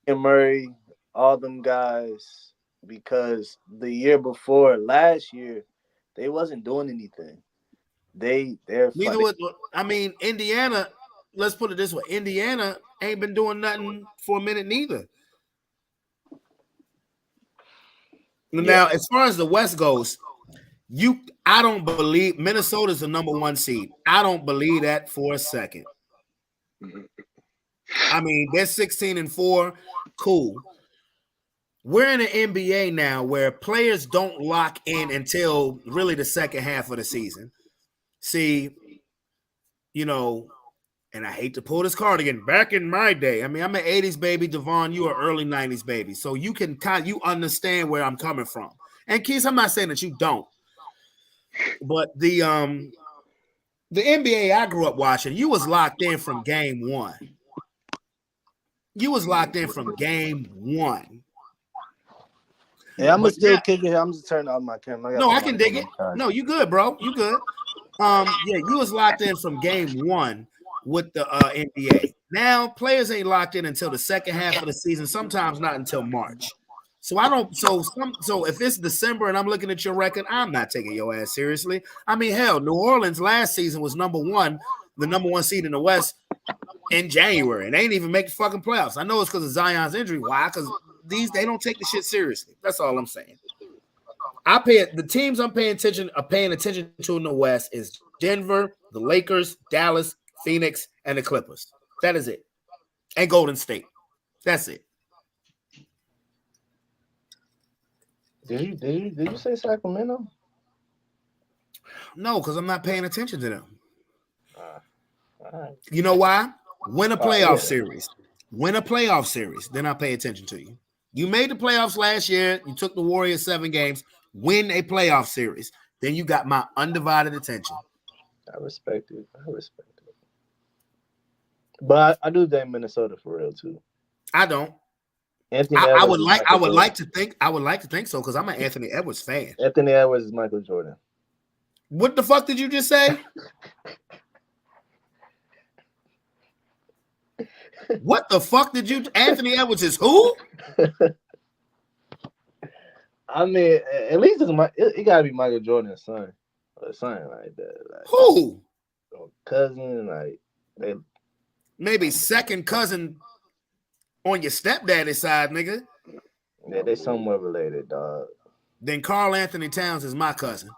and Murray. All them guys, because the year before, last year, they wasn't doing anything. Indiana, let's put it this way. Indiana ain't been doing nothing for a minute neither. Yeah. Now, as far as the West goes, I don't believe Minnesota's the number 1 seed. I don't believe that for a second. They're 16-4. Cool. We're in an NBA now where players don't lock in until really the second half of the season. See, and I hate to pull this card again. Back in my day, I'm an 80s baby. Devon, you are early 90s baby. So you understand where I'm coming from. And Keith, I'm not saying that you don't. But the NBA I grew up watching, you was locked in from game 1. You was locked in from game 1. Hey, I'm gonna But still yeah, kick it here. I'm just turning off my camera. no, I can dig it. No, you good, bro. You good. Yeah, you was locked in from game one with the NBA. Now players ain't locked in until the second half of the season, sometimes not until March. So I don't so if it's December and I'm looking at your record, I'm not taking your ass seriously. I mean, hell, New Orleans last season was the number one seed in the West in January, and they ain't even make the fucking playoffs. I know it's because of Zion's injury. Why? Because they don't take the shit seriously. That's all I'm saying. The teams I'm paying attention to in the West is Denver, the Lakers, Dallas, Phoenix, and the Clippers. That is it. And Golden State. That's it. Did you say Sacramento? No, because I'm not paying attention to them. All right. You know why? Win a playoff Yeah. series. Win a playoff series. Then I pay attention to you. You made the playoffs last year. You took the Warriors 7 games. Win a playoff series. Then you got my undivided attention. I respect it. But I do think Minnesota for real too. I don't. Anthony I Edwards would is like. Michael I would Jordan. like to think so because I'm an Anthony Edwards fan. Anthony Edwards is Michael Jordan. What the fuck did you just say? What the fuck did you? Anthony Edwards is who? I mean, at least it gotta be Michael Jordan's son or something like that. Like, Who? Cousin, like they Maybe second cousin on your stepdaddy's side, nigga. Yeah, they somewhat related, dog. Then Carl Anthony Towns is my cousin.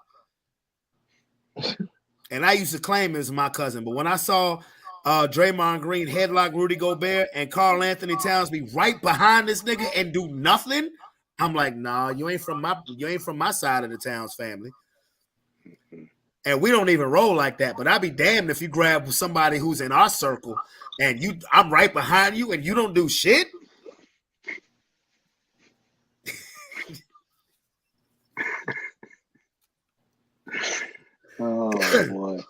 And I used to claim him as my cousin. But when I saw Draymond Green headlock Rudy Gobert and Carl Anthony Towns be right behind this nigga and do nothing, I'm like, nah, you ain't from my side of the Towns family. And we don't even roll like that. But I'd be damned if you grab somebody who's in our circle and I'm right behind you and you don't do shit. Oh boy.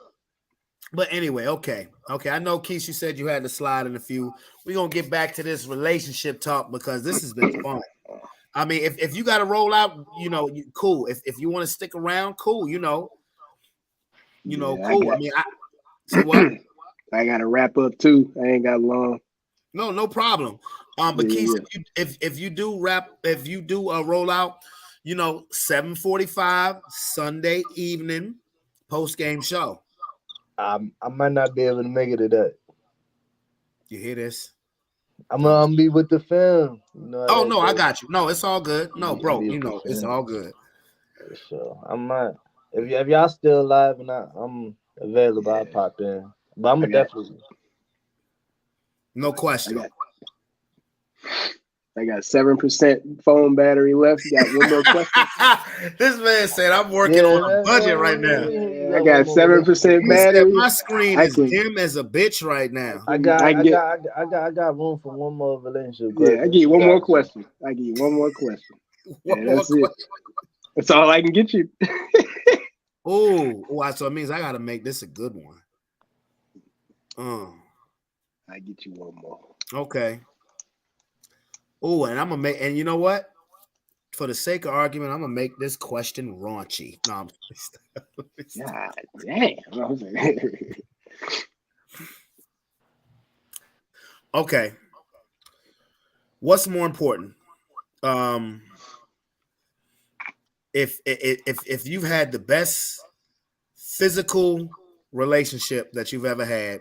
But anyway, okay. I know, Keith, you said you had to slide in a few. We're gonna get back to this relationship talk because this has been fun. I mean, if you got to roll out, cool. If you want to stick around, cool. Cool. I mean, so what? I got to wrap up too. I ain't got long. No problem. But Keith, if you do roll out, 7:45 Sunday evening post game show. I might not be able to make it to that. You hear this? I'm gonna be with the film. Oh no, I got you. No, it's all good. No, bro, it's all good. For sure. I might. If y'all still alive and I'm available, I'll pop in. But I'm definitely. No question. I got 7% phone battery left. You got one more question? This man said I'm working on a budget right now. I got 7% battery. My screen is dim as a bitch right now. I got room for one more relationship. Yeah, I give you one more question. That's it. That's all I can get you. Oh, so it means I gotta make this a good one. I get you one more. Okay. Oh, and I'm gonna make, and you know what? For the sake of argument, I'm gonna make this question raunchy. No, I'm God damn. Okay. What's more important? If you've had the best physical relationship that you've ever had,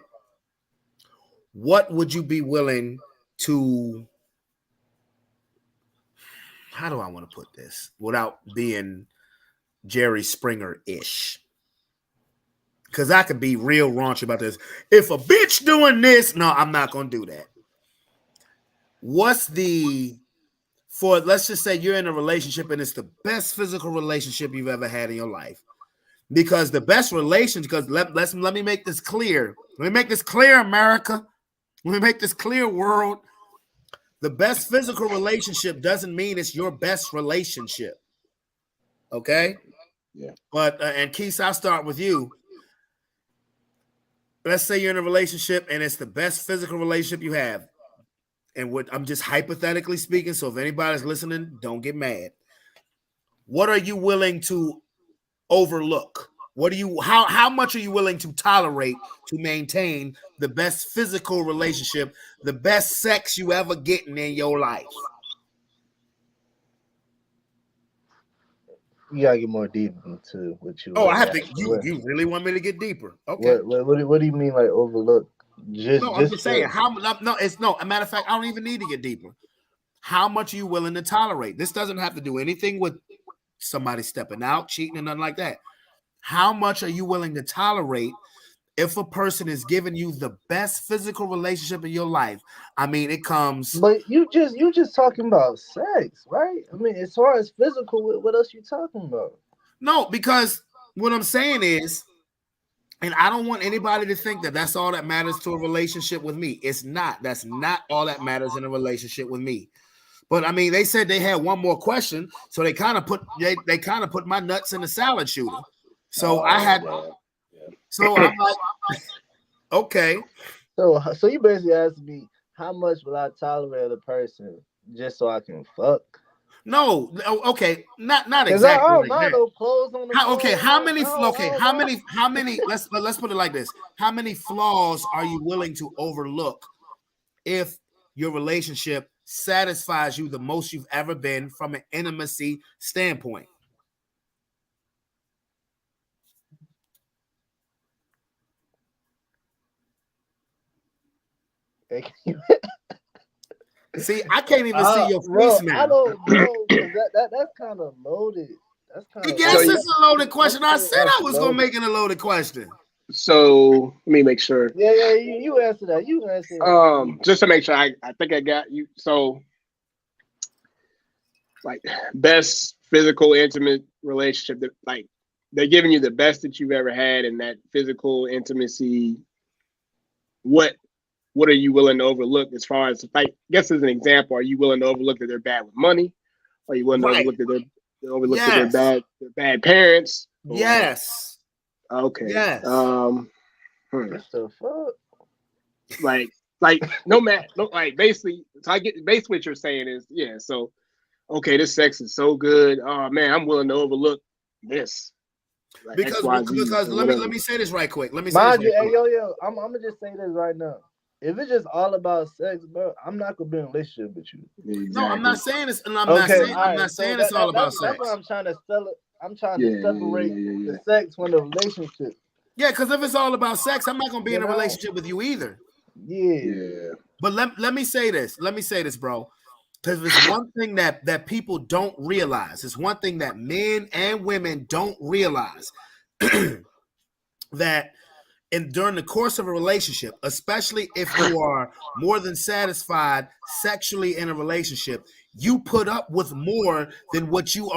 what would you be willing to? How do I want to put this without being Jerry Springer-ish? Because I could be real raunchy about this. If a bitch doing this, no, I'm not going to do that. Let's just say you're in a relationship and it's the best physical relationship you've ever had in your life. Because the best relationship, because let me make this clear. Let me make this clear, America. Let me make this clear, world. The best physical relationship doesn't mean it's your best relationship. Okay? Yeah. But, and Keith, I'll start with you. Let's say you're in a relationship and it's the best physical relationship you have. And I'm just hypothetically speaking, so if anybody's listening, don't get mad. what are you willing to overlook? What do you how much are you willing to tolerate to maintain the best physical relationship, the best sex you ever getting in your life? You gotta get more deep into what you. Oh, I have to. What, You really want me to get deeper? Okay. what do you mean like overlook? No, I'm just saying. It's no. A matter of fact, I don't even need to get deeper. How much are you willing to tolerate? This doesn't have to do anything with somebody stepping out, cheating, and nothing like that. How much are you willing to tolerate if a person is giving you the best physical relationship in your life? I mean, it comes. But you just talking about sex, right? I mean, as far as physical, what else you talking about? No, because what I'm saying is, and I don't want anybody to think that that's all that matters to a relationship with me. It's not. That's not all that matters in a relationship with me. But I mean, they said they had one more question, so they kind of put my nuts in the salad shooter. So I had, so I'm like, okay. So you basically asked me how much will I tolerate a person just so I can fuck? No, okay, not Because I exactly don't like mind that. no clothes on the floor. How many? Let's put it like this: how many flaws are you willing to overlook if your relationship satisfies you the most you've ever been from an intimacy standpoint? See, I can't even see your face, man. I don't know because that's kind of loaded. That's kind of Yes, it's a loaded question. I said I was gonna make it a loaded question. So let me make sure. Yeah, you answer that. You answer it. Just to make sure, I think I got you. So, like, best physical intimate relationship that, like, they're giving you the best that you've ever had in that physical intimacy. What are you willing to overlook as far as, like, I guess as an example, are you willing to overlook that they're bad with money? Are you willing to overlook that they're bad parents? Or, yes. Okay. Yes. What the fuck? Like no matter, like basically, so I get basically what you're saying is, yeah. So okay, this sex is so good. Oh man, I'm willing to overlook this. Like because let me say this right quick. Let me say Mind this right you, quick. yo, I'm gonna just say this right now. If it's just all about sex, bro, I'm not gonna be in a relationship with you. Exactly. No, I'm not saying this, and I'm Okay, not saying it's all about sex. That's what I'm trying to sell it. I'm trying to separate the sex from the relationship. Yeah, because if it's all about sex, I'm not gonna be in a relationship with you either. Yeah. But let me say this. Let me say this, bro. Because it's one thing that people don't realize. It's one thing that men and women don't realize. That during the course of a relationship, especially if you are more than satisfied sexually in a relationship, you put up with more than what you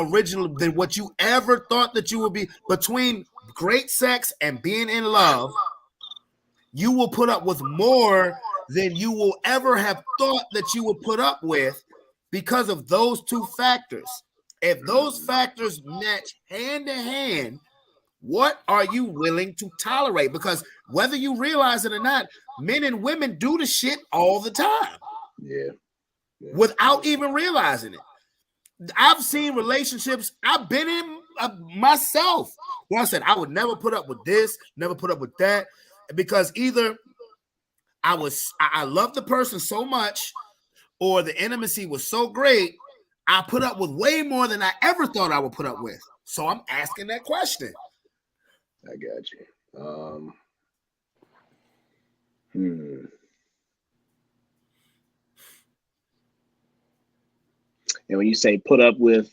ever thought that you would be. Between great sex and being in love, you will put up with more than you will ever have thought that you would put up with because of those two factors. If those factors match hand to hand, what are you willing to tolerate? Because whether you realize it or not, men and women do the shit all the time. Yeah. Without even realizing it. I've seen relationships I've been in myself where I said I would never put up with this, never put up with that, because either I loved the person so much, or the intimacy was so great, I put up with way more than I ever thought I would put up with. So I'm asking that question. I got you. And when you say put up with,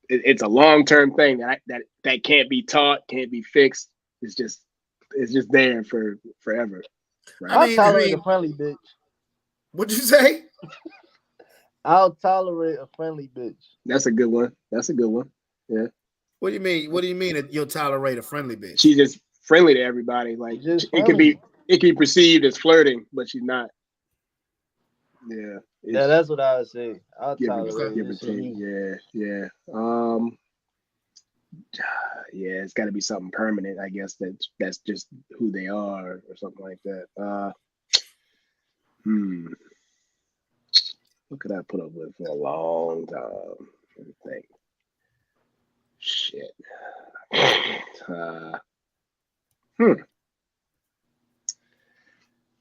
it's a long-term thing that can't be taught, can't be fixed. It's just there for forever. Right? I'll tolerate a friendly bitch. What'd you say? I'll tolerate a friendly bitch. That's a good one. Yeah. What do you mean? What do you mean that you'll tolerate a friendly bitch? She's just friendly to everybody. Like it can be perceived as flirting, but she's not. Yeah. Yeah, that's what I would say. I'll tolerate it. Yeah. Yeah, it's got to be something permanent. I guess that's just who they are, or something like that. What could I put up with for a long time? Let me think. Shit.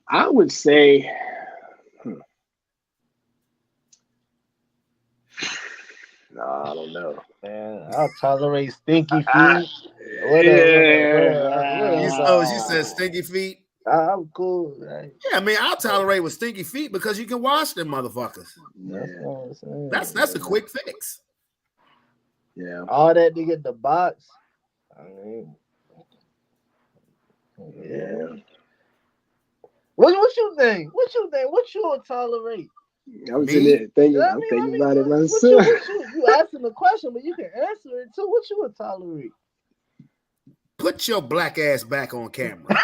I would say. No, I don't know. Man, I'll tolerate stinky feet. Oh, she said stinky feet. I'm cool. Right? Yeah, I mean, I'll tolerate with stinky feet because you can wash them motherfuckers. That's what I'm saying. That's a quick fix. Yeah. All that to get the box. I mean, yeah. What you think? What you think? What you would tolerate? I was in there thinking, I'm thinking about it myself. You asking the question, but you can answer it too. What you would tolerate? Put your black ass back on camera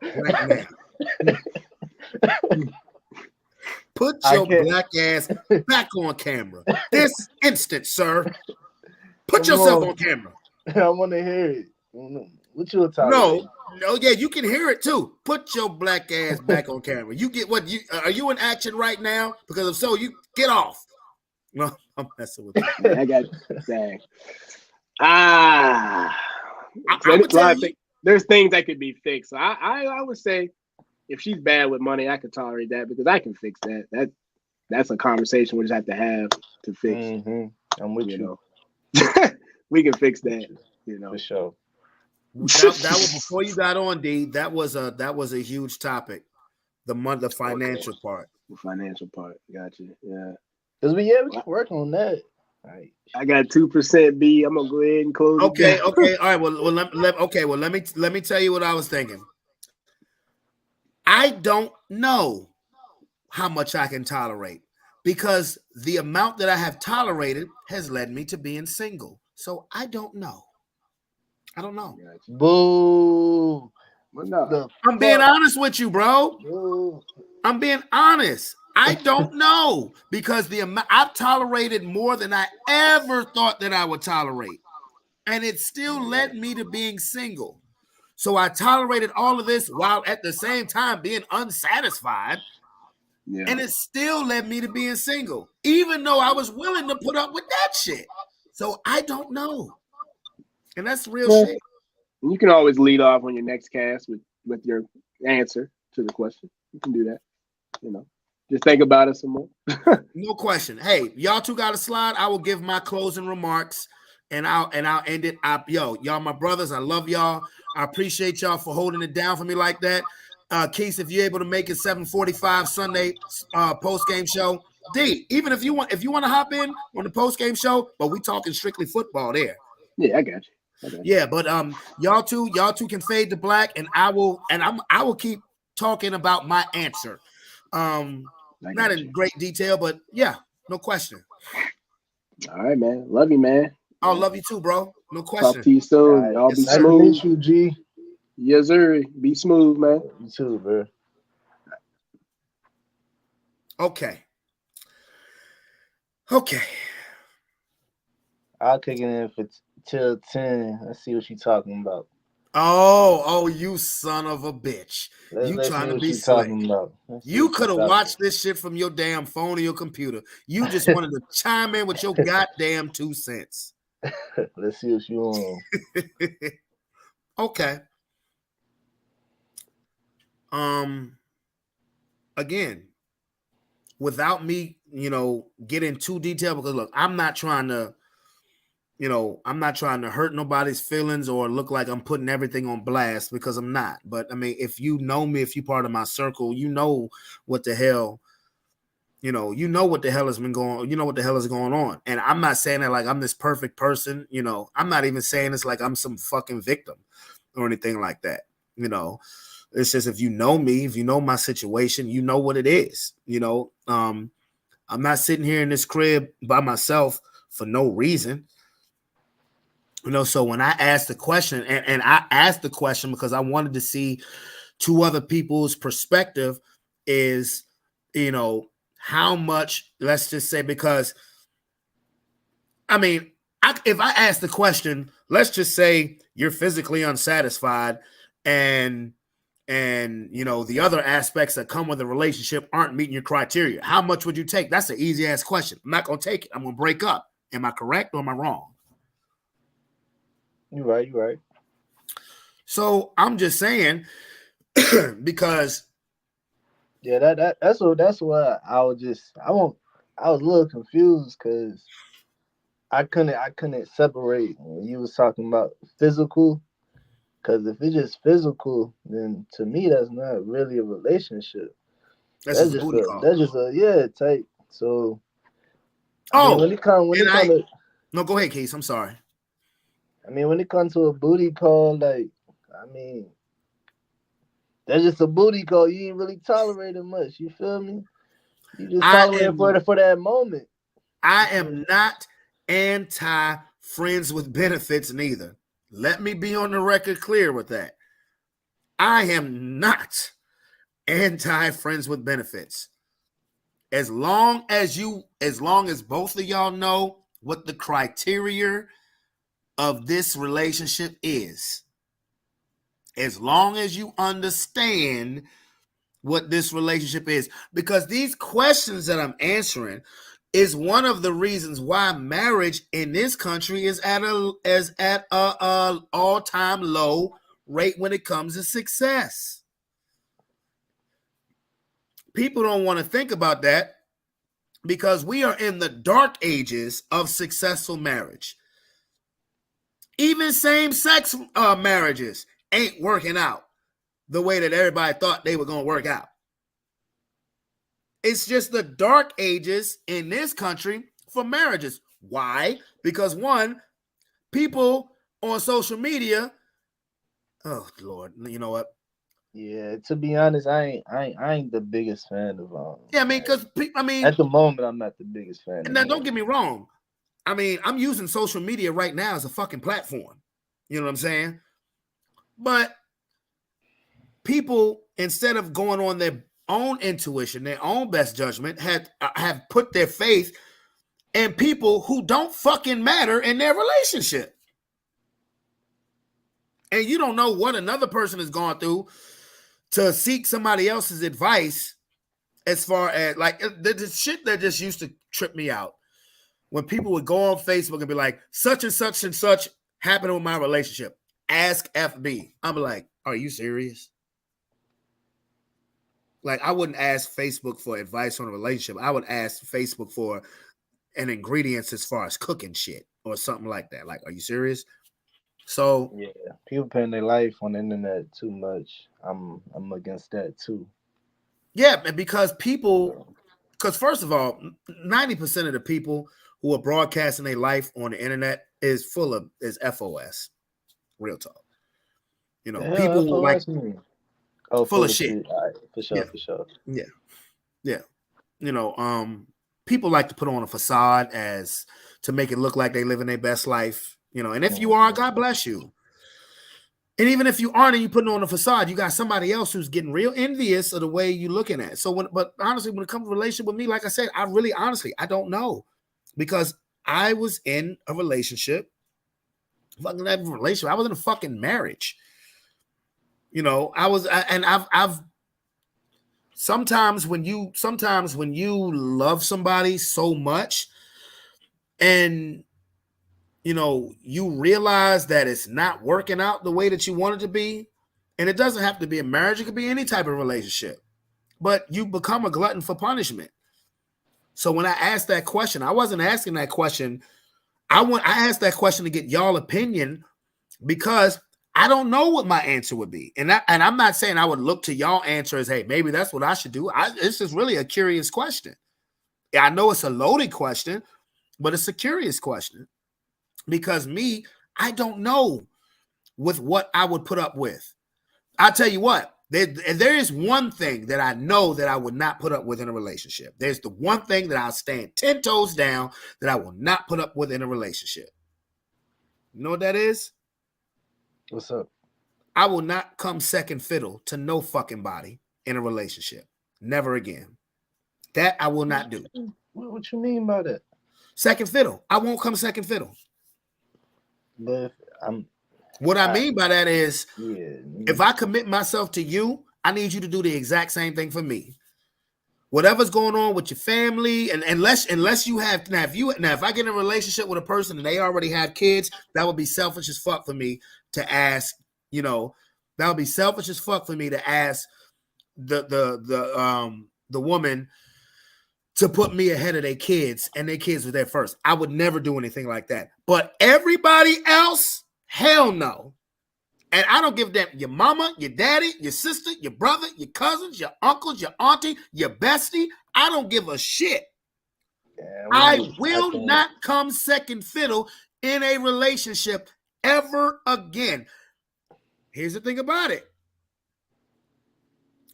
right now. Put your black ass back on camera this instant, sir. Put yourself on camera. I want to hear it. What you would tolerate? No, yeah, you can hear it too. Put your black ass back on camera. You get what you are you in action right now? Because if so, you get off. No, I'm messing with you. I got dang. There's things that could be fixed. So I would say if she's bad with money, I could tolerate that because I can fix that. That's a conversation we just have to fix. Mm-hmm. I'm with you. We can fix that, for sure. That was before you got on, D. That was a huge topic. The financial part. The financial part. Gotcha. Yeah. Because we can work on that. Right. I got 2% B. I'm gonna go ahead and close. Okay. All right. Well, let me tell you what I was thinking. I don't know how much I can tolerate because the amount that I have tolerated has led me to being single. So I don't know. Boo. I'm being honest with you, bro. Boo. I'm being honest. I don't know because I've tolerated more than I ever thought that I would tolerate. And it still led me to being single. So I tolerated all of this while at the same time being unsatisfied. Yeah. And it still led me to being single, even though I was willing to put up with that shit. So I don't know. And that's real shit. You can always lead off on your next cast with your answer to the question. You can do that. Just think about it some more. No question. Hey, y'all two got a slide. I will give my closing remarks and I'll end it up. Yo, y'all my brothers. I love y'all. I appreciate y'all for holding it down for me like that. Keith, if you're able to make it 7:45 Sunday post-game show. D, even if you want to hop in on the post-game show, but we talking strictly football there. Yeah, I got you. Yeah, but y'all two can fade to black, and I will keep talking about my answer. Not in great detail, but yeah, no question. All right, man. Love you, man. I'll love you too, bro. No question. Talk to you soon. Y'all be smooth. You, G. Yes, sir. Be smooth, man. You too, bro. Okay. I'll kick it in for till 10. Let's see what you talking about. Oh, you son of a bitch. You trying to be slick. You could have watched this shit from your damn phone or your computer. You just wanted to chime in with your goddamn 2 cents. Let's see what you on. Okay. Again, without me, getting too detailed, because look, I'm not trying to hurt nobody's feelings or look like I'm putting everything on blast, because I'm not. But I mean, if you know me, if you're part of my circle, you know what the hell has been going, what the hell is going on. And I'm not saying that like I'm this perfect person, I'm not even saying it's like I'm some fucking victim or anything like that. It's just, if you know me, if you know my situation, you know what it is. I'm not sitting here in this crib by myself for no reason. So when I asked the question, and I asked the question because I wanted to see two other people's perspective, is, how much, let's just say, because, I mean, if I ask the question, let's just say you're physically unsatisfied and the other aspects that come with a relationship aren't meeting your criteria, how much would you take? That's an easy ass question. I'm not going to take it. I'm going to break up. Am I correct or am I wrong? You're right. You're right. So I'm just saying, because Yeah, that's what I was just I was a little confused because I couldn't separate when you was talking about physical. Because if it's just physical, then to me that's not really a relationship. that's just a booty call. That's just a yeah type. So I mean Oh, when and it come to no, go ahead, Case. I'm sorry. I mean when it comes to a booty call, like I mean that's just a booty call. You ain't really tolerating much. You feel me? You just I tolerating am for that moment. I You feel am me? not anti friends with benefits neither. Let me be on the record clear with that. I am not anti friends with benefits. As long as both of y'all know what the criteria of this relationship is, as long as you understand what this relationship is, because these questions that I'm answering is one of the reasons why marriage in this country is at a all-time low rate when it comes to success. People don't want to think about that because we are in the dark ages of successful marriage. Even same-sex marriages ain't working out the way that everybody thought they were going to work out. It's just the dark ages in this country for marriages. Why? Because one, people on social media, oh Lord, you know what? Yeah, to be honest, I ain't the biggest fan of Yeah, I mean, marriage. because I mean, At the moment, I'm not the biggest fan of now don't marriage. get me wrong. I mean, I'm using social media right now as a fucking platform. You know what I'm saying? But people, instead of going on their own intuition, their own best judgment, have put their faith in people who don't fucking matter in their relationship. And you don't know what another person has gone through to seek somebody else's advice, as far as like the shit that just used to trip me out when people would go on Facebook and be like, such and such happened with my relationship. Ask FB. I'm like, are you serious? Like, I wouldn't ask Facebook for advice on a relationship. I would ask Facebook for an ingredients as far as cooking shit or something like that. Like, are you serious? So Yeah, people putting their life on the internet too much. I'm against that too. yeah, because people, So, because first of all, 90% of the people who are broadcasting their life on the internet is FOS, real talk. You the know, hell people like FOS mean? Oh, full full of of shit. shit. All right, for Yeah, sure, for sure. yeah, yeah. You know, people like to put on a facade as to make it look like they living their best life. You know, and if you are, Mhm. God bless you. And even if you aren't and you putting on a facade, you got somebody else who's getting real envious of the way you're looking at it. So but honestly, when it comes to relationship with me, like I said, I really honestly, I don't know. Because I was in a relationship, fucking that relationship. I was in a fucking marriage. You know, and I've sometimes when you love somebody so much and you know, you realize that it's not working out the way that you want it to be. And it doesn't have to be a marriage, it could be any type of relationship. But you become a glutton for punishment. So when I asked that question, I wasn't asking that question. I asked that question to get y'all opinion because I don't know what my answer would be. And I'm not saying I would look to y'all answer as, hey, maybe that's what I should do. It's just really a curious question. I know it's a loaded question, but it's a curious question. Because me, I don't know with what I would put up with. I'll tell you what, there is one thing that I know that I would not put up with in a relationship. There's the one thing that I'll stand 10 toes down that I will not put up with in a relationship. You know what that is? What's up? I will not come second fiddle to no fucking body in a relationship. Never again. That I will not do. What you mean by that? Second fiddle. I won't come second fiddle. But I'm, What I I mean by that is, yeah. if I commit myself to you, I need you to do the exact same thing for me. whatever's going on with your family, and unless you have if I get in a relationship with a person and they already have kids, that would be selfish as fuck for me to ask. That would be selfish as fuck for me to ask the woman to put me ahead of their kids, and their kids were there first. I would never do anything like that. But everybody else, hell no. And I don't give them your mama, your daddy, your sister, your brother, your cousins, your uncles, your auntie, your bestie. I don't give a shit. Yeah, I will not come second fiddle in a relationship ever again. Here's the thing about it.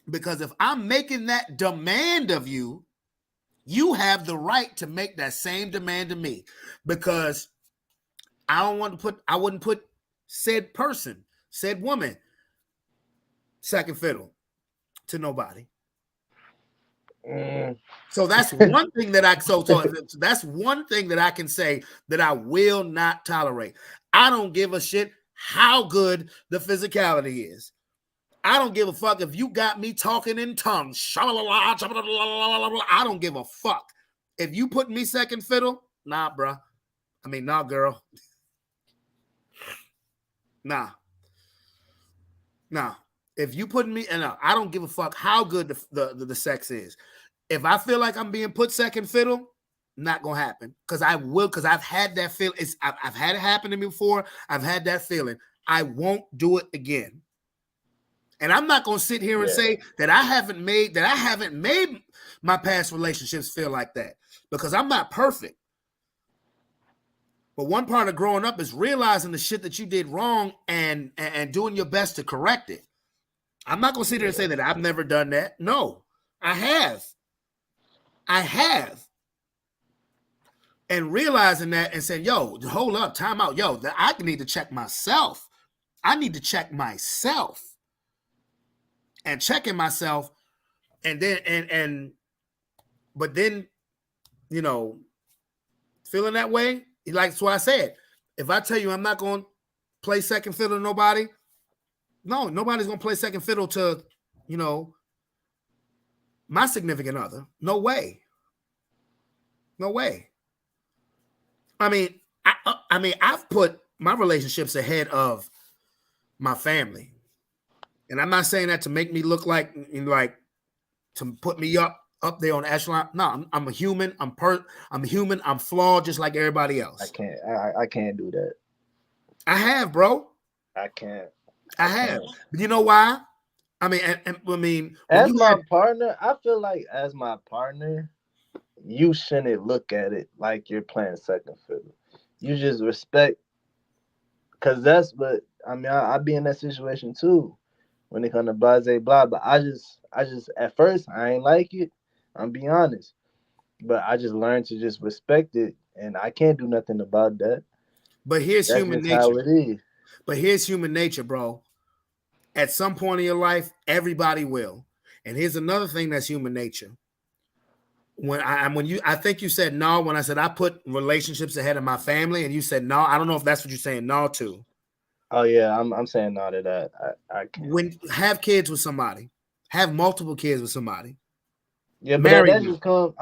Because if I'm making that demand of you, you have the right to make that same demand of me. Because I wouldn't put said person, said woman, second fiddle to nobody. So that's one thing that that's one thing that I can say that I will not tolerate. I don't give a shit how good the physicality is. I don't give a fuck if you got me talking in tongues. I don't give a fuck. If you put me second fiddle, nah, bro. I mean, nah, girl. Nah. If you put me, and I don't give a fuck how good the sex is. If I feel like I'm being put second fiddle, not gonna happen. Because I've had that feeling. I've had it happen to me before. I've had that feeling. I won't do it again. And I'm not gonna sit here and say that I haven't made my past relationships feel like that, because I'm not perfect. But one part of growing up is realizing the shit that you did wrong and doing your best to correct it. I'm not gonna sit here and say that I've never done that. No, I have. And realizing that and saying, yo, hold up, time out. Yo, I need to check myself. I need to check myself. And checking myself, and then but then, feeling that way, like that's what I said. If I tell you I'm not going to play second fiddle to nobody, no, nobody's going to play second fiddle to, my significant other. No way. No way. I mean, I've put my relationships ahead of my family. And I'm not saying that to make me look like to put me up there on the echelon. No, I'm a human. I'm human. I'm flawed just like everybody else. I can't do that. I have, bro. I can't. I have. But you know why? I mean, as my partner, I feel like as my partner, you shouldn't look at it like you're playing second fiddle. You just respect, because that's what I mean. I be in that situation too. When it comes to blah, but I just at first I ain't like it. I'm be honest, but I just learned to just respect it, and I can't do nothing about that. But here's that's human nature. How it is. But here's human nature, bro. At some point in your life, everybody will. And here's another thing that's human nature. I think you said no when I said I put relationships ahead of my family, and you said no. I don't know if that's what you're saying no to. Oh yeah, I'm saying no to that. I can't. When have kids with somebody, have multiple kids with somebody. Yeah, but that just come.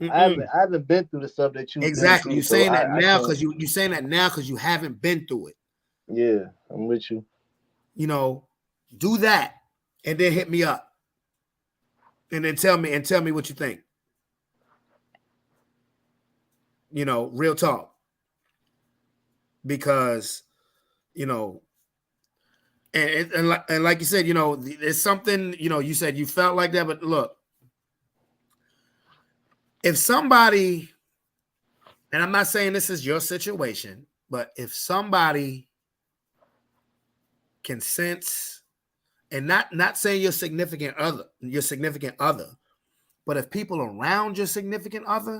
I haven't been through the stuff that you exactly. You're saying that now because you saying that now because you haven't been through it. Yeah, I'm with you. Do that and then hit me up, and then tell me what you think. Real talk. Because and like you said, it's something, you said you felt like that, but look, if somebody, and I'm not saying this is your situation, but if somebody can sense, and not saying your significant other, but if people around your significant other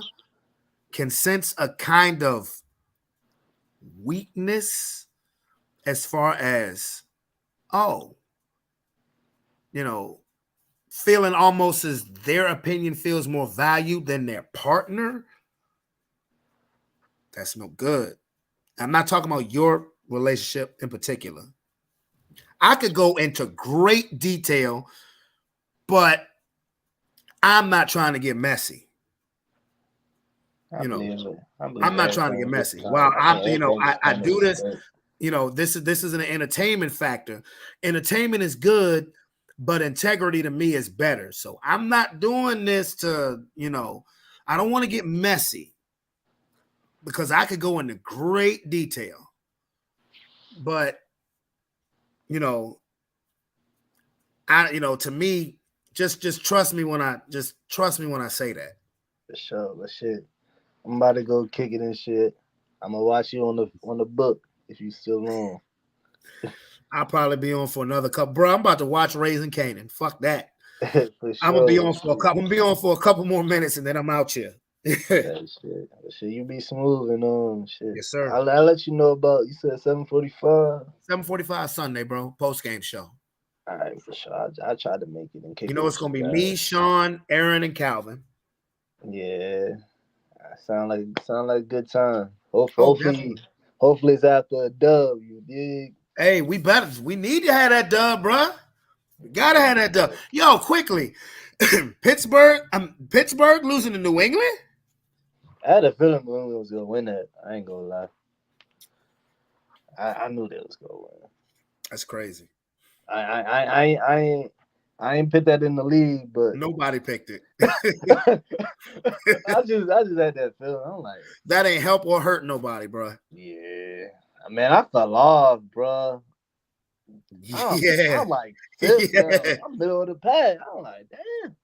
can sense a kind of weakness as far as, feeling almost as their opinion feels more valued than their partner, that's no good. I'm not talking about your relationship in particular. I could go into great detail, but I'm not trying to get messy. I believe it. I believe I'm not trying to get everything messy. just Well, I think I do this. This is an entertainment factor. Entertainment is good, but integrity to me is better. So I'm not doing this to, I don't want to get messy because I could go into great detail. But, to me, just trust me when I say that. For sure, but shit, I'm about to go kick it and shit. I'm gonna watch you on the book if you still on. I'll probably be on for another couple. Bro, I'm about to watch Raising Canaan. Fuck that. For sure. I'm gonna be on for a couple. I'm gonna be on for a couple more minutes and then I'm out here. That shit, you be smooth and shit. Yes, sir. I'll let you know about. You said 7:45. 7:45 Sunday, bro. Post game show. All right, for sure. I try to make it and kick. It's gonna be me, Sean, Aaron, and Calvin. Yeah, sound like a good time. Hopefully it's after a dub. You dig? Hey, we need to have that dub, bro. We gotta have that dub. Yo, quickly, Pittsburgh losing to New England. I had a feeling New England was gonna win that. I ain't gonna lie. I knew they was gonna win. That's crazy. I ain't put that in the league, but nobody picked it. I just had that feeling. I'm like, that ain't help or hurt nobody, bro. Yeah, man, I fell off, bro. I'm like, I'm middle of the pack. I'm like, damn.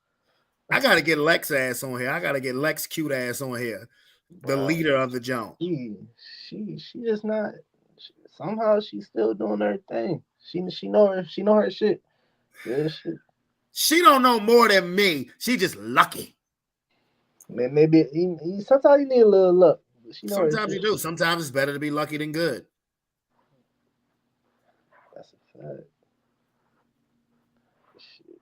I gotta get Lex ass on here. I gotta get Lex cute ass on here, the leader of the jump. She just not. Somehow she's still doing her thing. She know her shit. Yeah, shit. She don't know more than me. She just lucky. Man, maybe sometimes you need a little luck. Sometimes you do. Sometimes it's better to be lucky than good. That's a fact. Shit.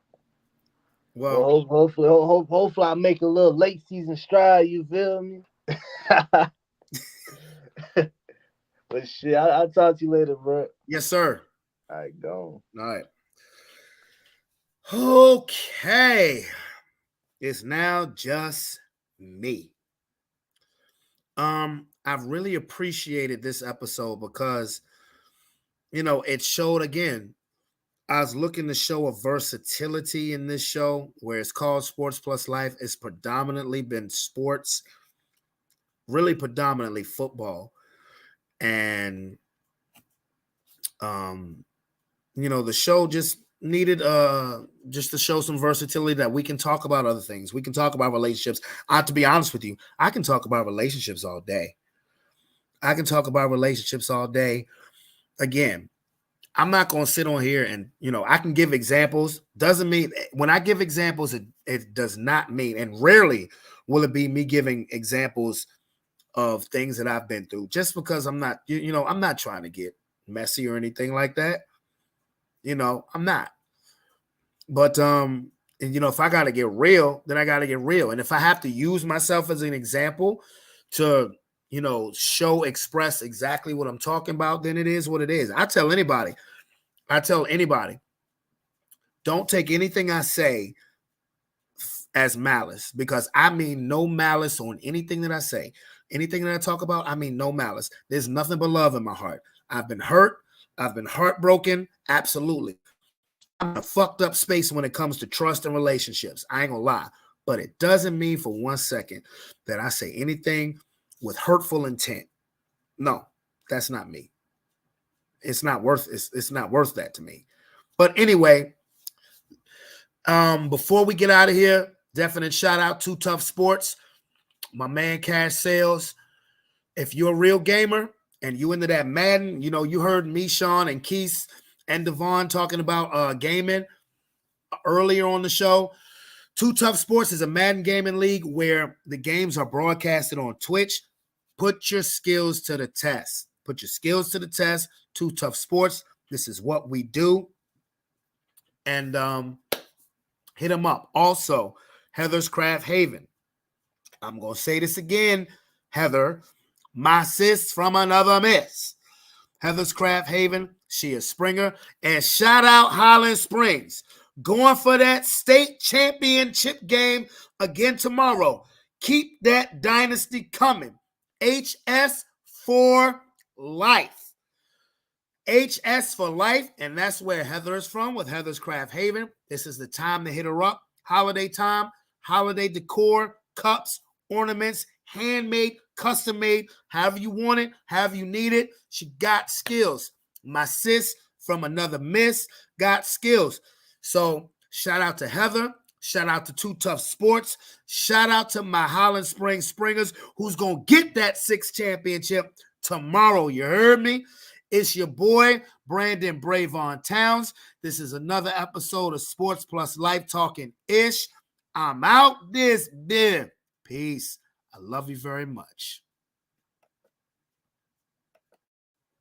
Well, hopefully I make a little late season stride. You feel me? But shit, I'll talk to you later, bro. Yes, sir. All right, go. All right. Okay. It's now just me. I've really appreciated this episode because, it showed again. I was looking to show a versatility in this show where it's called Sports Plus Life. It's predominantly been sports, really predominantly football. And, the show just needed just to show some versatility that we can talk about other things. We can talk about relationships. To be honest with you, I can talk about relationships all day. Again, I'm not going to sit on here and, I can give examples. Doesn't mean when I give examples, it does not mean, and rarely will it be me giving examples of things that I've been through just because I'm not, I'm not trying to get messy or anything like that. I'm not. But, if I got to get real, then I got to get real. And if I have to use myself as an example to, express exactly what I'm talking about, then it is what it is. I tell anybody, don't take anything I say as malice, because I mean no malice on anything that I say. Anything that I talk about, I mean no malice. There's nothing but love in my heart. I've been hurt. I've been heartbroken. Absolutely. I'm in a fucked up space when it comes to trust and relationships. I ain't gonna lie. But it doesn't mean for 1 second that I say anything with hurtful intent. No, that's not me. It's not worth that to me. But anyway, before we get out of here, definite shout out to Tough Sports, my man Cash Sales. If you're a real gamer and you into that Madden, you heard me, Sean, and Keith and Devon talking about gaming earlier on the show. Too Tough Sports is a Madden gaming league where the games are broadcasted on Twitch. Put your skills to the test. Too Tough Sports. This is what we do. And hit them up. Also, Heather's Craft Haven. I'm going to say this again, Heather, my sis from another miss. Heather's Craft Haven. She is Springer. And shout out Highland Springs. going for that state championship game again tomorrow. Keep that dynasty coming. HS for life. HS for life, and that's where Heather is from with Heather's Craft Haven. This is the time to hit her up. Holiday time, holiday decor, cups, ornaments, handmade, custom made, however you want it, however you need it. She got skills. My sis from another miss got skills. So shout out to Heather. Shout out to Too Tough Sports. Shout out to my Holland Springs Springers, who's going to get that 6th championship tomorrow. You heard me? It's your boy, Brandon Bravon Towns. This is another episode of Sports Plus Life Talking Ish. I'm out this bit. Peace. I love you very much.